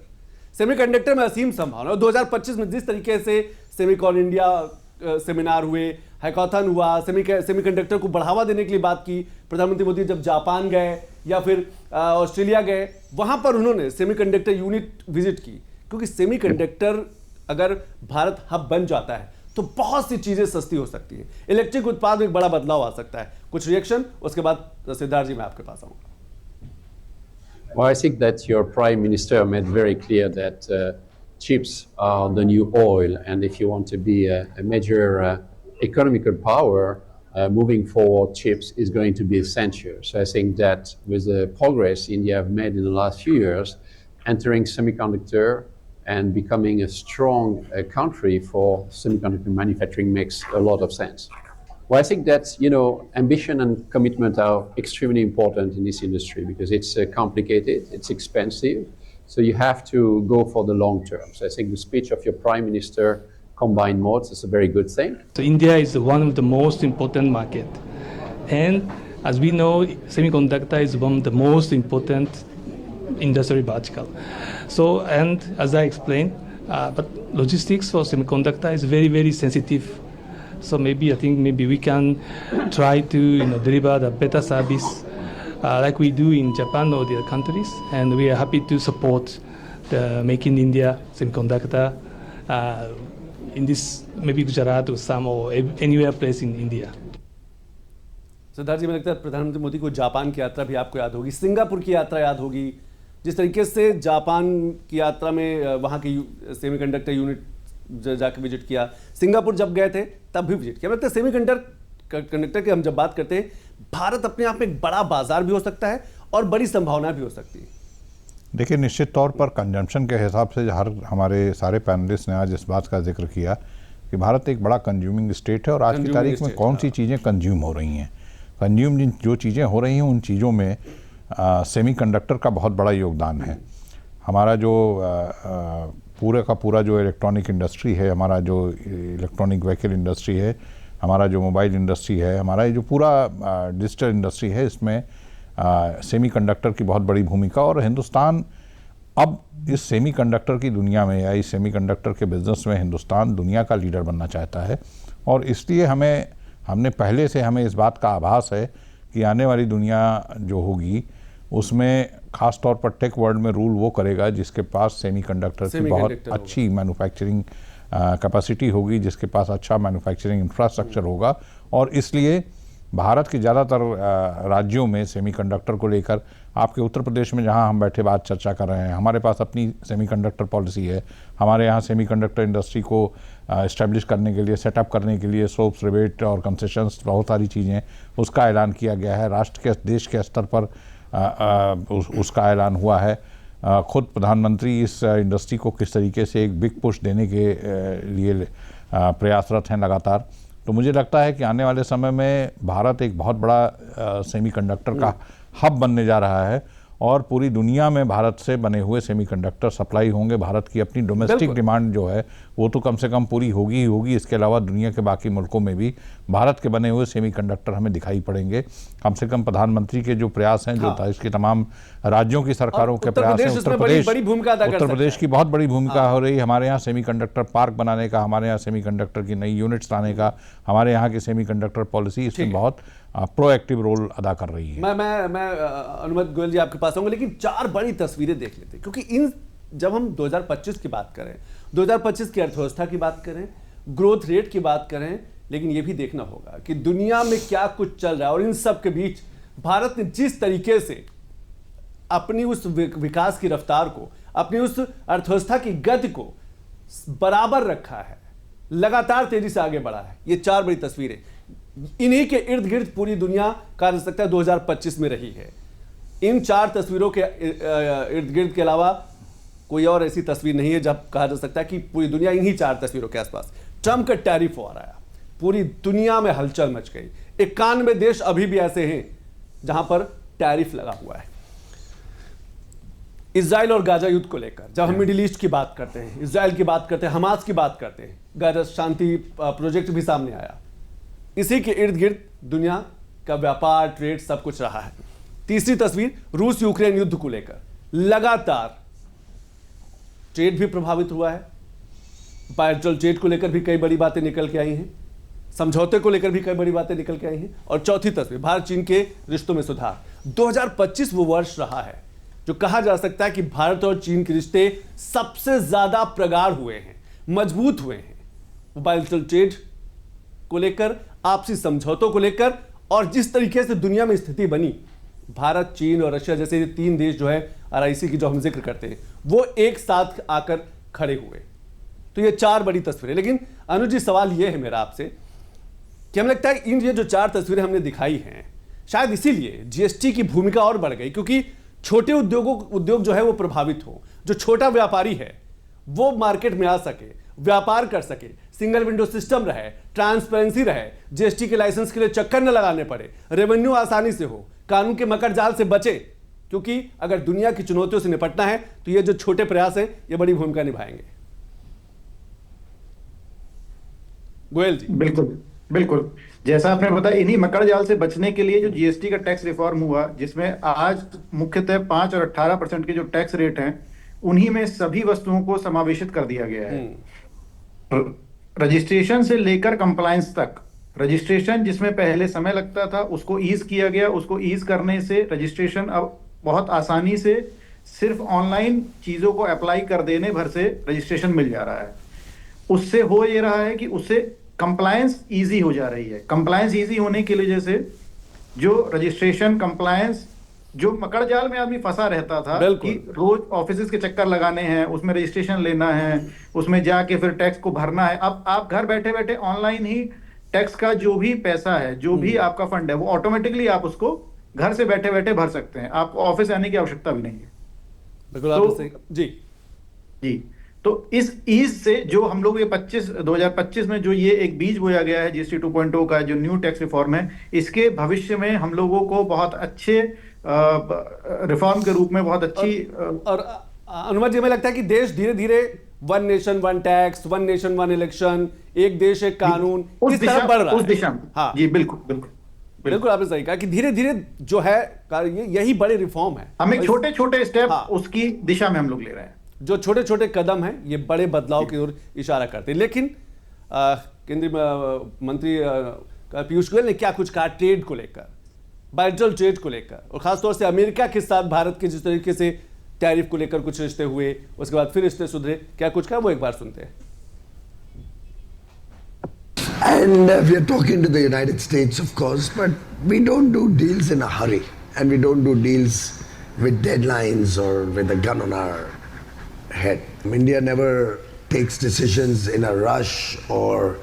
सेमीकंडक्टर में असीम संभावना, और 2025 में जिस तरीके से सेमीकॉन इंडिया सेमिनार हुए, हैकाथन हुआ, सेमीकंडक्टर को बढ़ावा देने के लिए बात की, प्रधानमंत्री मोदी जब जापान गए या फिर ऑस्ट्रेलिया गए, वहां पर उन्होंने सेमीकंडक्टर यूनिट विजिट की, क्योंकि सेमीकंडक्टर अगर भारत हब बन जाता है तो बहुत सी चीजें सस्ती हो सकती है, इलेक्ट्रिक उत्पाद में एक बड़ा बदलाव आ सकता है। कुछ रिएक्शन, उसके बाद सिद्धार्थ जी मैं आपके पास आऊंगा। Well, I think that your Prime Minister made very clear that chips are the new oil, and if you want to be a major economical power, moving forward, chips is going to be essential. So I think that with the progress India have made in the last few years, entering semiconductor and becoming a strong country for semiconductor manufacturing makes a lot of sense. Well, I think that, ambition and commitment are extremely important in this industry because it's complicated, it's expensive, so you have to go for the long term. So I think the speech of your Prime Minister combined modes is a very good thing. So India is one of the most important market, and as we know, semiconductor is one of the most important industry vertical. So, and as I explained, but logistics for semiconductor is very, very sensitive. So I think we can try to deliver the better service like we do in Japan or the other countries, and we are happy to support the Make in India semiconductor in this maybe Gujarat or some or anywhere place in India. Siddharth जी, मुझे लगता है प्रधानमंत्री मोदी को Japan की यात्रा भी आपको याद होगी, सिंगापुर की यात्रा याद होगी, जिस तरीके से जापान की यात्रा में वहाँ की सेमीकंडक्टर यूनिट जाके विजिट किया, सिंगापुर जब गए थे तब भी विजिट किया। मतलब सेमीकंडक्टर की हम जब बात करते हैं, भारत अपने आप में एक बड़ा बाजार भी हो सकता है और बड़ी संभावना भी हो सकती है। देखिए, निश्चित तौर पर कंजम्पशन के हिसाब से हमारे सारे पैनलिस्ट ने आज इस बात का जिक्र किया कि भारत एक बड़ा कंज्यूमिंग स्टेट है, और आज की तारीख में कौन सी चीज़ें कंज्यूम हो रही हैं, जो चीज़ें हो रही हैं उन चीज़ों में सेमीकंडक्टर का बहुत बड़ा योगदान है। हमारा जो पूरे का पूरा जो इलेक्ट्रॉनिक इंडस्ट्री है, हमारा जो इलेक्ट्रॉनिक व्हीकल इंडस्ट्री है, हमारा जो मोबाइल इंडस्ट्री है, हमारा ये जो पूरा डिजिटल इंडस्ट्री है, इसमें सेमीकंडक्टर की बहुत बड़ी भूमिका, और हिंदुस्तान अब इस सेमीकंडक्टर की दुनिया में या इस सेमीकंडक्टर के बिज़नेस में हिंदुस्तान दुनिया का लीडर बनना चाहता है। और इसलिए हमने पहले से हमें इस बात का आभास है कि आने वाली दुनिया जो होगी उसमें ख़ास तौर पर टेक वर्ल्ड में रूल वो करेगा जिसके पास सेमीकंडक्टर की बहुत अच्छी मैन्युफैक्चरिंग कैपेसिटी होगी, जिसके पास अच्छा मैन्युफैक्चरिंग इंफ्रास्ट्रक्चर होगा, और इसलिए भारत के ज़्यादातर राज्यों में सेमीकंडक्टर को लेकर, आपके उत्तर प्रदेश में जहां हम बैठे बात चर्चा कर रहे हैं, हमारे पास अपनी सेमीकंडक्टर पॉलिसी है। हमारे यहाँ सेमीकंडक्टर इंडस्ट्री को इस्टेब्लिश करने के लिए, सेटअप करने के लिए सोप्स, रिबेट और कंसेशंस, बहुत सारी चीज़ें, उसका ऐलान किया गया है। राष्ट्र के, देश के स्तर पर उसका ऐलान हुआ है। खुद प्रधानमंत्री इस इंडस्ट्री को किस तरीके से एक बिग पुश देने के लिए प्रयासरत हैं लगातार। तो मुझे लगता है कि आने वाले समय में भारत एक बहुत बड़ा सेमीकंडक्टर का हब बनने जा रहा है और पूरी दुनिया में भारत से बने हुए सेमीकंडक्टर सप्लाई होंगे। भारत की अपनी डोमेस्टिक डिमांड जो है वो तो कम से कम पूरी होगी ही होगी। इसके अलावा दुनिया के बाकी मुल्कों में भी भारत के बने हुए सेमीकंडक्टर हमें दिखाई पड़ेंगे। कम से कम प्रधानमंत्री के जो प्रयास हैं, जो देश के तमाम राज्यों की सरकारों के प्रयास हैं, उत्तर प्रदेश की बहुत बड़ी भूमिका हो रही है। हमारे यहाँ सेमीकंडक्टर पार्क बनाने का, हमारे यहाँ सेमीकंडक्टर की नई यूनिट्स लाने का, हमारे यहाँ की सेमीकंडक्टर पॉलिसी इसमें बहुत प्रोएक्टिव रोल अदा कर रही है। मैं अनुमत गोयल जी आपके पास आऊंगा, लेकिन 4 बड़ी तस्वीरें देख लेते हैं, क्योंकि जब हम 2025 की बात करें, 2025 की अर्थव्यवस्था की बात करें, ग्रोथ रेट की बात करें, लेकिन यह भी देखना होगा कि दुनिया में क्या कुछ चल रहा है और इन सब के बीच भारत ने जिस तरीके से अपनी उस विकास की रफ्तार को, अपनी उस अर्थव्यवस्था की गति को बराबर रखा है, लगातार तेजी से आगे बढ़ा है। ये 4 बड़ी तस्वीरें इन्हीं के इर्द गिर्द पूरी दुनिया का जा सकता है 2025 में रही है। इन 4 तस्वीरों के इर्द गिर्द के अलावा कोई और ऐसी तस्वीर नहीं है जब कहा जा सकता है कि पूरी दुनिया इन्हीं 4 तस्वीरों के आसपास। ट्रंप का टैरिफ वॉर आया, पूरी दुनिया में हलचल मच गई। 91 देश अभी भी ऐसे हैं जहां पर टैरिफ लगा हुआ है। इजराइल और गाजा युद्ध को लेकर जब हम मिडिल ईस्ट की बात करते हैं, इजराइल की बात करते हैं, हमास की बात करते हैं, गाजा शांति प्रोजेक्ट भी सामने आया। इसी के इर्द गिर्द दुनिया का व्यापार, ट्रेड सब कुछ रहा है। तीसरी तस्वीर रूस यूक्रेन युद्ध को लेकर लगातार ट्रेड भी प्रभावित हुआ है। बायलैटरल ट्रेड को लेकर भी कई बड़ी बातें निकल के आई हैं, समझौते को लेकर भी कई बड़ी बातें निकल के आई हैं। और चौथी तस्वीर भारत चीन के रिश्तों में सुधार। 2025 वो वर्ष रहा है जो कहा जा सकता है कि भारत और चीन के रिश्ते सबसे ज्यादा प्रगाढ़ हुए हैं, मजबूत हुए हैं। बायलैटरल ट्रेड को लेकर, आपसी समझौतों को लेकर, और जिस तरीके से दुनिया में स्थिति बनी, भारत, चीन और रशिया जैसे 3 देश जो है RIC की जो हम जिक्र करते हैं, वो एक साथ आकर खड़े हुए। तो ये 4 बड़ी तस्वीरें। लेकिन अनुज जी, सवाल ये है मेरा आपसे कि हमें लगता है इन ये जो 4 तस्वीरें हमने दिखाई हैं, शायद इसीलिए GST की भूमिका और बढ़ गई, क्योंकि छोटे उद्योग जो है वो प्रभावित हो, जो छोटा व्यापारी है वो मार्केट में आ सके, व्यापार कर सके, सिंगल विंडो सिस्टम रहे, ट्रांसपेरेंसी रहे, GST के लाइसेंस के लिए चक्कर न लगाने पड़े, रेवेन्यू आसानी से हो, कानून के मकर जाल से बचे। क्योंकि अगर दुनिया की चुनौतियों से निपटना है तो ये जो छोटे प्रयास हैं ये बड़ी भूमिका निभाएंगे। गोयल जी। बिल्कुल बिल्कुल, जैसा आपने बताया, इन्हीं मकर जाल से बचने के लिए जो GST का टैक्स रिफॉर्म हुआ, जिसमें आज मुख्यतः 5 और 18% के जो टैक्स रेट हैं, उन्हीं में सभी वस्तुओं को समावेशित कर दिया गया है। रजिस्ट्रेशन से लेकर कंप्लायंस तक, रजिस्ट्रेशन जिसमें पहले समय लगता था उसको ईज किया गया। उसको ईज करने से रजिस्ट्रेशन अब बहुत आसानी से सिर्फ ऑनलाइन चीजों को अप्लाई कर देने भर से रजिस्ट्रेशन मिल जा रहा है। उससे हो ये रहा है कि उससे कंप्लायंस इजी हो जा रही है। कंप्लायंस इजी होने के लिए जैसे जो रजिस्ट्रेशन, कंप्लायंस, जो मकर जाल में आदमी फंसा रहता था कि रोज ऑफिस के चक्कर लगाने हैं, उसमें रजिस्ट्रेशन लेना है, उसमें जाके फिर टैक्स को भरना है। अब आप घर बैठे बैठे ऑनलाइन ही टैक्स का जो भी पैसा है, जो भी आपका फंड है, वो ऑटोमेटिकली आप उसको घर से बैठे बैठे भर सकते हैं। आपको ऑफिस आने की आवश्यकता भी नहीं है। जी, तो इस ईज से जो हम लोग ये 2025 में जो ये एक बीज बोया गया है GST 2.0 का जो न्यू टैक्स रिफॉर्म है, इसके भविष्य में हम लोगों को बहुत अच्छे रिफॉर्म के रूप में बहुत अच्छी और अनुमत जी, हमें लगता है कि देश धीरे धीरे 1 नेशन 1 टैक्स, 1 नेशन 1 इलेक्शन, एक देश एक कानून, इस तरफ बढ़ रहा है। उस दिशा में, हाँ जी, बिल्कुल आपने सही कहा कि धीरे धीरे जो है यही बड़े रिफॉर्म है। हमें छोटे छोटे स्टेप उसकी दिशा में हम लोग ले रहे हैं। जो छोटे छोटे कदम हैं ये बड़े बदलाव की ओर इशारा करते हैं। लेकिन केंद्रीय मंत्री पीयूष गोयल ने क्या कुछ कहा ट्रेड को लेकर, बायलैटरल ट्रेड को लेकर, और खासतौर से अमेरिका के साथ भारत के जिस तरीके से टैरिफ को लेकर कुछ रिश्ते हुए, उसके बाद फिर रिश्ते सुधरे, क्या कुछ कहा वो एक बार सुनते हैं। And we are talking to the United States, of course, but we don't do deals in a hurry, and we don't do deals with deadlines or with a gun on our head. India never takes decisions in a rush or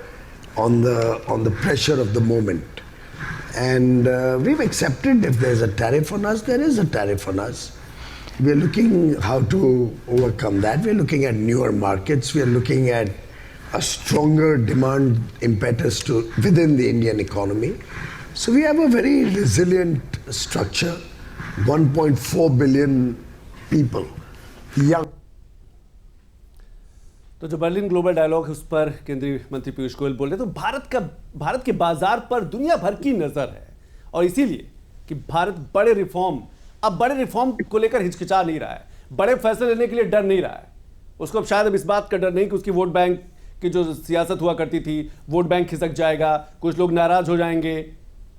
on the pressure of the moment. And we've accepted if there's a tariff on us, there is a tariff on us. We're looking how to overcome that. We're looking at newer markets. We're looking at a stronger demand impetus within the Indian economy. So we have a very resilient structure, 1.4 billion people, young. तो जो Berlin global dialogue है उस पर केंद्रीय मंत्री पीयूष गोयल बोल रहे, तो भारत के बाजार पर दुनिया भर की नजर है, और इसीलिए कि भारत बड़े रिफॉर्म को लेकर हिचकिचा नहीं रहा है, बड़े फैसले लेने के लिए डर नहीं रहा है। उसको अब शायद अब इस बात का डर नहीं कि उसकी वोट बैंक की जो सियासत हुआ करती थी, वोट बैंक खिसक जाएगा, कुछ लोग नाराज हो जाएंगे,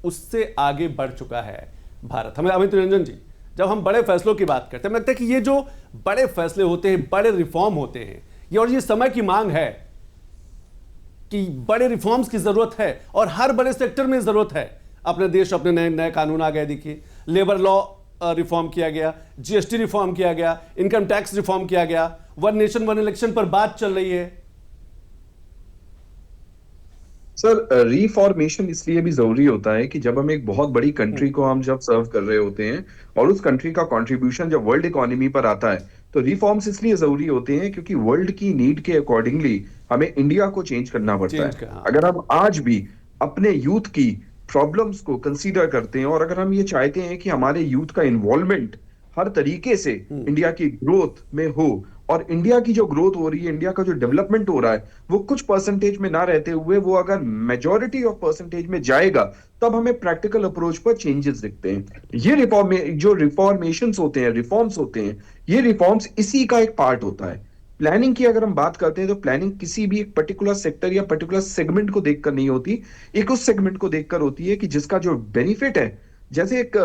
उससे आगे बढ़ चुका है भारत। हमें अमित रंजन जी, जब हम बड़े फैसलों की बात करते हैं, हमें लगता है कि ये जो बड़े फैसले होते हैं, बड़े रिफॉर्म होते हैं, ये समय की मांग है कि बड़े रिफॉर्म्स की जरूरत है, और हर बड़े सेक्टर में जरूरत है। अपने देश अपने नए नए कानून आ गए, देखिए लेबर लॉ रिफॉर्म किया गया, जीएसटी रिफॉर्म किया गया, इनकम टैक्स रिफॉर्म किया गया, वन नेशन वन इलेक्शन पर बात चल रही है। सर, रिफॉर्मेशन इसलिए भी जरूरी होता है कि जब हम एक बहुत बड़ी कंट्री को हम जब सर्व कर रहे होते हैं और उस कंट्री का कंट्रीब्यूशन जब वर्ल्ड इकोनॉमी पर आता है, तो रिफॉर्म्स इसलिए जरूरी होते हैं क्योंकि वर्ल्ड की नीड के अकॉर्डिंगली हमें इंडिया को चेंज करना पड़ता है। अगर हम आज भी अपने यूथ की प्रॉब्लम्स को कंसीडर करते हैं और अगर हम ये चाहते हैं कि हमारे यूथ का इन्वॉल्वमेंट हर तरीके से इंडिया की ग्रोथ में हो, और इंडिया की जो ग्रोथ हो रही है, इंडिया का जो डेवलपमेंट हो रहा है, वो कुछ परसेंटेज में ना रहते हुए वो अगर मेजॉरिटी ऑफ परसेंटेज में जाएगा, तब हमें प्रैक्टिकल अप्रोच पर चेंजेस दिखते हैं। ये जो रिफॉर्मेशंस होते हैं, रिफॉर्म्स होते हैं, ये रिफॉर्म्स इसी का एक पार्ट होता है। प्लानिंग की अगर हम बात करते हैं तो प्लानिंग किसी भी एक पर्टिकुलर सेक्टर या पर्टिकुलर सेगमेंट को देखकर नहीं होती, एक उस सेगमेंट को देखकर होती है कि जिसका जो बेनिफिट है। जैसे एक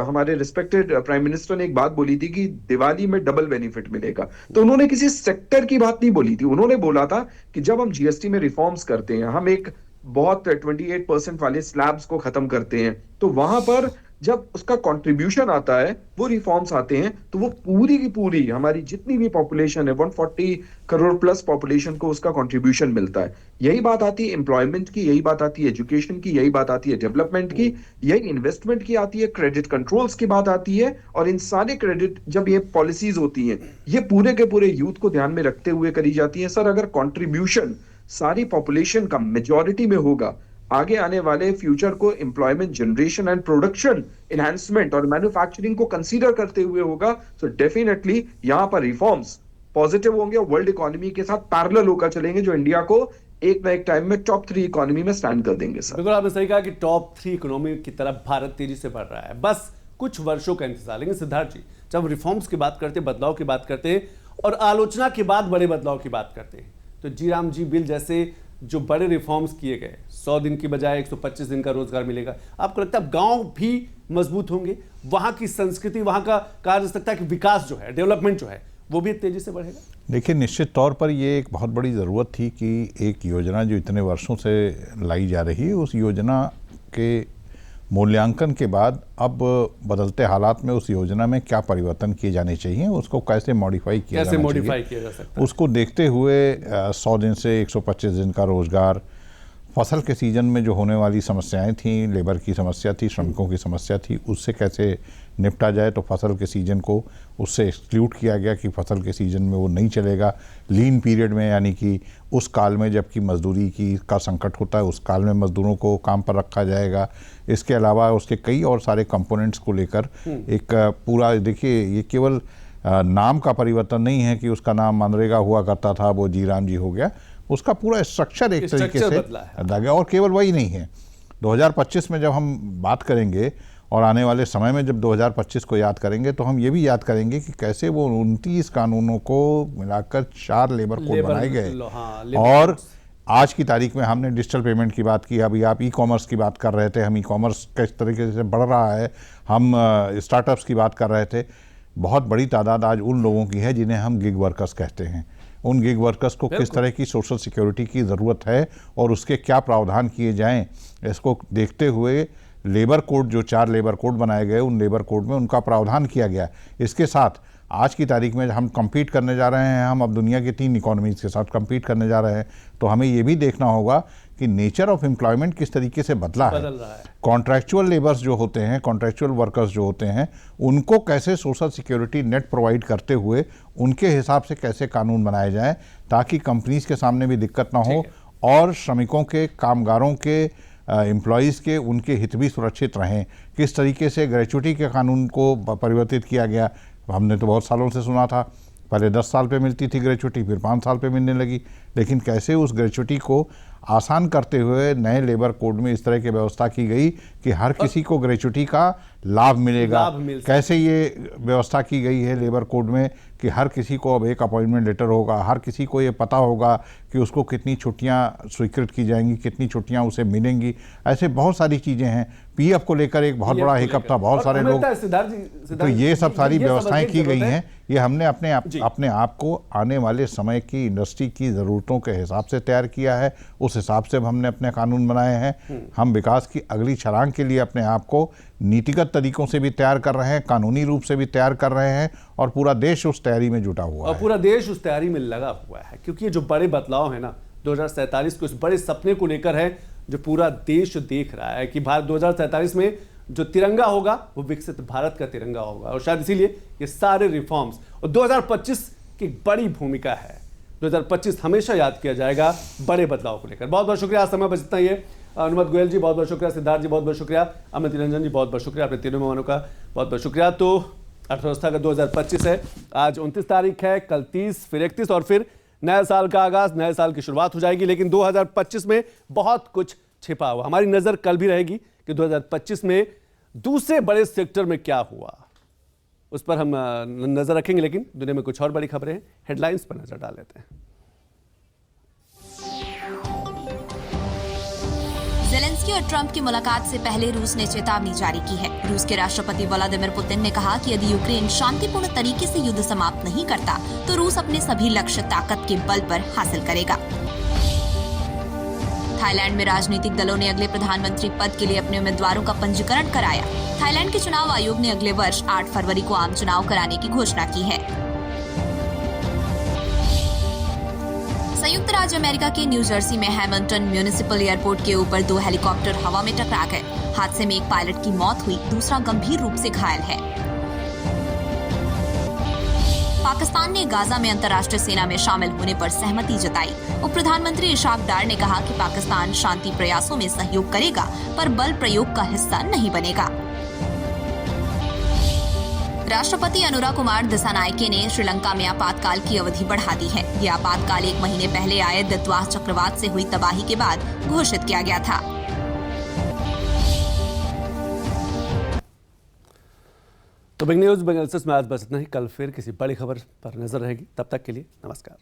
हमारे रिस्पेक्टेड प्राइम मिनिस्टर ने एक बात बोली थी कि दिवाली में डबल बेनिफिट मिलेगा, तो उन्होंने किसी सेक्टर की बात नहीं बोली थी। उन्होंने बोला था कि जब हम जीएसटी में रिफॉर्म्स करते हैं, हम एक बहुत 28% वाले स्लैब्स को खत्म करते हैं, तो वहां पर जब उसका कंट्रीब्यूशन आता है, वो रिफॉर्म्स आते हैं, तो वो पूरी की पूरी हमारी जितनी भी पॉपुलेशन है, 140 करोड़ प्लस पॉपुलेशन को उसका कंट्रीब्यूशन मिलता है। यही बात आती है एम्प्लॉयमेंट की, यही बात आती है एजुकेशन की, यही बात आती है डेवलपमेंट की, यही इन्वेस्टमेंट की आती है, क्रेडिट कंट्रोल्स की बात आती है। और इन सारे क्रेडिट जब ये पॉलिसीज होती हैं, ये पूरे के पूरे यूथ को ध्यान में रखते हुए करी जाती है। सर, अगर कॉन्ट्रीब्यूशन सारी पॉपुलेशन का मेजॉरिटी में होगा, आगे आने वाले फ्यूचर को employment generation and production enhancement और मैन्युफैक्चरिंग को कंसीडर करते हुए होगा, तो डेफिनेटली यहां पर रिफॉर्म्स पॉजिटिव होंगे और वर्ल्ड इकोनॉमी के साथ पैरेलल होकर चलेंगे, जो इंडिया को एक ना एक टाइम में टॉप 3 इकोनॉमी में स्टैंड कर देंगे। सर, बिल्कुल आपने सही कहा कि टॉप 3 इकोनॉमी की तरफ भारत तेजी से बढ़ रहा है, बस कुछ वर्षों का इंतजार। लेकिन सिद्धार्थ जी, जब रिफॉर्म्स की बात करते हैं, बदलाव की बात करते हैं और आलोचना के बाद बड़े बदलाव की बात करते हैं, तो जी राम जी बिल जैसे जो बड़े रिफॉर्म्स किए गए, 100 दिन की बजाय 125 दिन का रोजगार मिलेगा, आपको लगता है गांव भी मजबूत होंगे, वहां की संस्कृति, वहां का कहा जा सकता है कि विकास जो है, डेवलपमेंट जो है, वो भी तेजी से बढ़ेगा? देखिए, निश्चित तौर पर ये एक बहुत बड़ी ज़रूरत थी कि एक योजना जो इतने वर्षों से लाई जा रही है, उस योजना के मूल्यांकन के बाद अब बदलते हालात में उस योजना में क्या परिवर्तन किए जाने चाहिए, उसको कैसे मॉडिफाई किया जा सकता है, उसको देखते हुए 100 दिन से 125 दिन का रोज़गार, फसल के सीज़न में जो होने वाली समस्याएं थी, लेबर की समस्या थी, श्रमिकों की समस्या थी, उससे कैसे निपटा जाए। तो फसल के सीज़न को उससे एक्सक्लूड किया गया कि फसल के सीज़न में वो नहीं चलेगा। लीन पीरियड में, यानी कि उस काल में जबकि मजदूरी का संकट होता है, उस काल में मजदूरों को काम पर रखा जाएगा। इसके अलावा उसके कई और सारे कंपोनेंट्स को लेकर एक पूरा, देखिए ये केवल नाम का परिवर्तन नहीं है कि उसका नाम मनरेगा हुआ करता था, वो जी राम जी हो गया, उसका पूरा स्ट्रक्चर एक तरीके से बदला गया। और केवल वही नहीं है, 2025 में जब हम बात करेंगे और आने वाले समय में जब 2025 को याद करेंगे, तो हम ये भी याद करेंगे कि कैसे वो 29 कानूनों को मिलाकर 4 लेबर कोड बनाए गए। और आज की तारीख में हमने डिजिटल पेमेंट की बात की, अभी आप ई कॉमर्स की बात कर रहे थे, हम ई कॉमर्स किस तरीके से बढ़ रहा है, हम स्टार्टअप्स की बात कर रहे थे। बहुत बड़ी तादाद आज उन लोगों की है जिन्हें हम गिग वर्कर्स कहते हैं। उन गिग वर्कर्स को किस तरह की सोशल सिक्योरिटी की ज़रूरत है और उसके क्या प्रावधान किए जाएं, इसको देखते हुए लेबर कोड, जो 4 लेबर कोड बनाए गए, उन लेबर कोड में उनका प्रावधान किया गया। इसके साथ आज की तारीख में हम compete करने जा रहे हैं, हम अब दुनिया की 3 इकोनॉमीज़ के साथ compete करने जा रहे हैं, तो हमें ये भी देखना होगा कि नेचर ऑफ एम्प्लॉयमेंट किस तरीके से बदल रहा है। कॉन्ट्रैक्चुअल लेबर्स जो होते हैं, कॉन्ट्रैक्चुअल वर्कर्स जो होते हैं, उनको कैसे सोशल सिक्योरिटी नेट प्रोवाइड करते हुए उनके हिसाब से कैसे कानून बनाए जाएं ताकि कंपनीज के सामने भी दिक्कत ना हो और श्रमिकों के, कामगारों के, एम्प्लॉयज़ के, उनके हित भी सुरक्षित रहें। किस तरीके से ग्रेचुइटी के कानून को परिवर्तित किया गया, हमने तो बहुत सालों से सुना था, पहले 10 साल पे मिलती थी ग्रेचुइटी, फिर 5 साल पे मिलने लगी, लेकिन कैसे उस ग्रेचुइटी को आसान करते हुए नए लेबर कोड में इस तरह की व्यवस्था की गई कि हर किसी को ग्रेचुइटी का लाभ मिलेगा। कैसे ये व्यवस्था की गई है लेबर कोड में कि हर किसी को अब एक अपॉइंटमेंट लेटर होगा, हर किसी को ये पता होगा कि उसको कितनी छुट्टियां स्वीकृत की जाएंगी, कितनी छुट्टियां उसे मिलेंगी। ऐसे बहुत सारी चीज़ें हैं। पीएफ को लेकर एक बहुत बड़ा हिकअप था, बहुत सारे लोग, तो ये सब सारी व्यवस्थाएं की गई हैं। ये हमने अपने आप को आने वाले समय की इंडस्ट्री की ज़रूरतों के हिसाब से तैयार किया है, उस हिसाब से हमने अपने कानून बनाए हैं। हम विकास की अगली छलांग के लिए अपने आप को नीतिगत तरीकों से भी तैयार कर रहे हैं, कानूनी रूप से भी तैयार कर रहे हैं, और पूरा देश उस तैयारी में जुटा हुआ है। और पूरा देश उस तैयारी में लगा हुआ है, क्योंकि ये जो बड़े बदलाव है ना 2047 को, इस बड़े सपने को लेकर है जो पूरा देश देख रहा है कि भारत 2047 में जो तिरंगा होगा वो विकसित भारत का तिरंगा होगा। और शायद इसीलिए ये सारे रिफॉर्म्स, और 2025 की बड़ी भूमिका है। 2025 हमेशा याद किया जाएगा बड़े बदलाव को लेकर। बहुत बहुत शुक्रिया, आज समय बचता ही है। अनुमत गोयल जी बहुत बहुत शुक्रिया, सिद्धार्थ जी बहुत बहुत शुक्रिया, अमित रंजन जी बहुत बहुत शुक्रिया, अपने तीनों मेहमानों का बहुत बहुत शुक्रिया। तो अर्थव्यवस्था का 2025 है, आज 29 तारीख है, कल 30, फिर 31 और फिर नए साल का आगाज, नए साल की शुरुआत हो जाएगी। लेकिन 2025 में बहुत कुछ छिपा हुआ। हमारी नजर कल भी रहेगी कि 2025 में दूसरे बड़े सेक्टर में क्या हुआ, उस पर हम नजर रखेंगे। लेकिन दुनिया में कुछ और बड़ी खबरें हैं, हेडलाइंस पर नजर डाल लेते हैं। ज़ेलेंस्की और ट्रंप की मुलाकात से पहले रूस ने चेतावनी जारी की है। रूस के राष्ट्रपति व्लादिमीर पुतिन ने कहा कि यदि यूक्रेन शांतिपूर्ण तरीके से युद्ध समाप्त नहीं करता तो रूस अपने सभी लक्ष्य ताकत के बल पर हासिल करेगा। थाईलैंड में राजनीतिक दलों ने अगले प्रधानमंत्री पद के लिए अपने उम्मीदवारों का पंजीकरण कराया। थाईलैंड के चुनाव आयोग ने अगले वर्ष 8 फरवरी को आम चुनाव कराने की घोषणा की है। संयुक्त राज्य अमेरिका के न्यू जर्सी में हैमिल्टन म्यूनिसिपल एयरपोर्ट के ऊपर 2 हेलीकॉप्टर हवा में टकरा गए। हादसे में एक पायलट की मौत हुई, दूसरा गंभीर रूप से घायल है। पाकिस्तान ने गाजा में अंतर्राष्ट्रीय सेना में शामिल होने पर सहमति जताई। उप प्रधानमंत्री इशाक डार ने कहा कि पाकिस्तान शांति प्रयासों में सहयोग करेगा पर बल प्रयोग का हिस्सा नहीं बनेगा। राष्ट्रपति अनुरा कुमार दिसानायके ने श्रीलंका में आपातकाल की अवधि बढ़ा दी है। ये आपातकाल 1 महीने पहले आए दित्वा चक्रवात से हुई तबाही के बाद घोषित किया गया था। तो बिग न्यूज़ बेंगलुरु में आज बस इतना ही। कल फिर किसी बड़ी खबर पर नजर रहेगी। तब तक के लिए नमस्कार।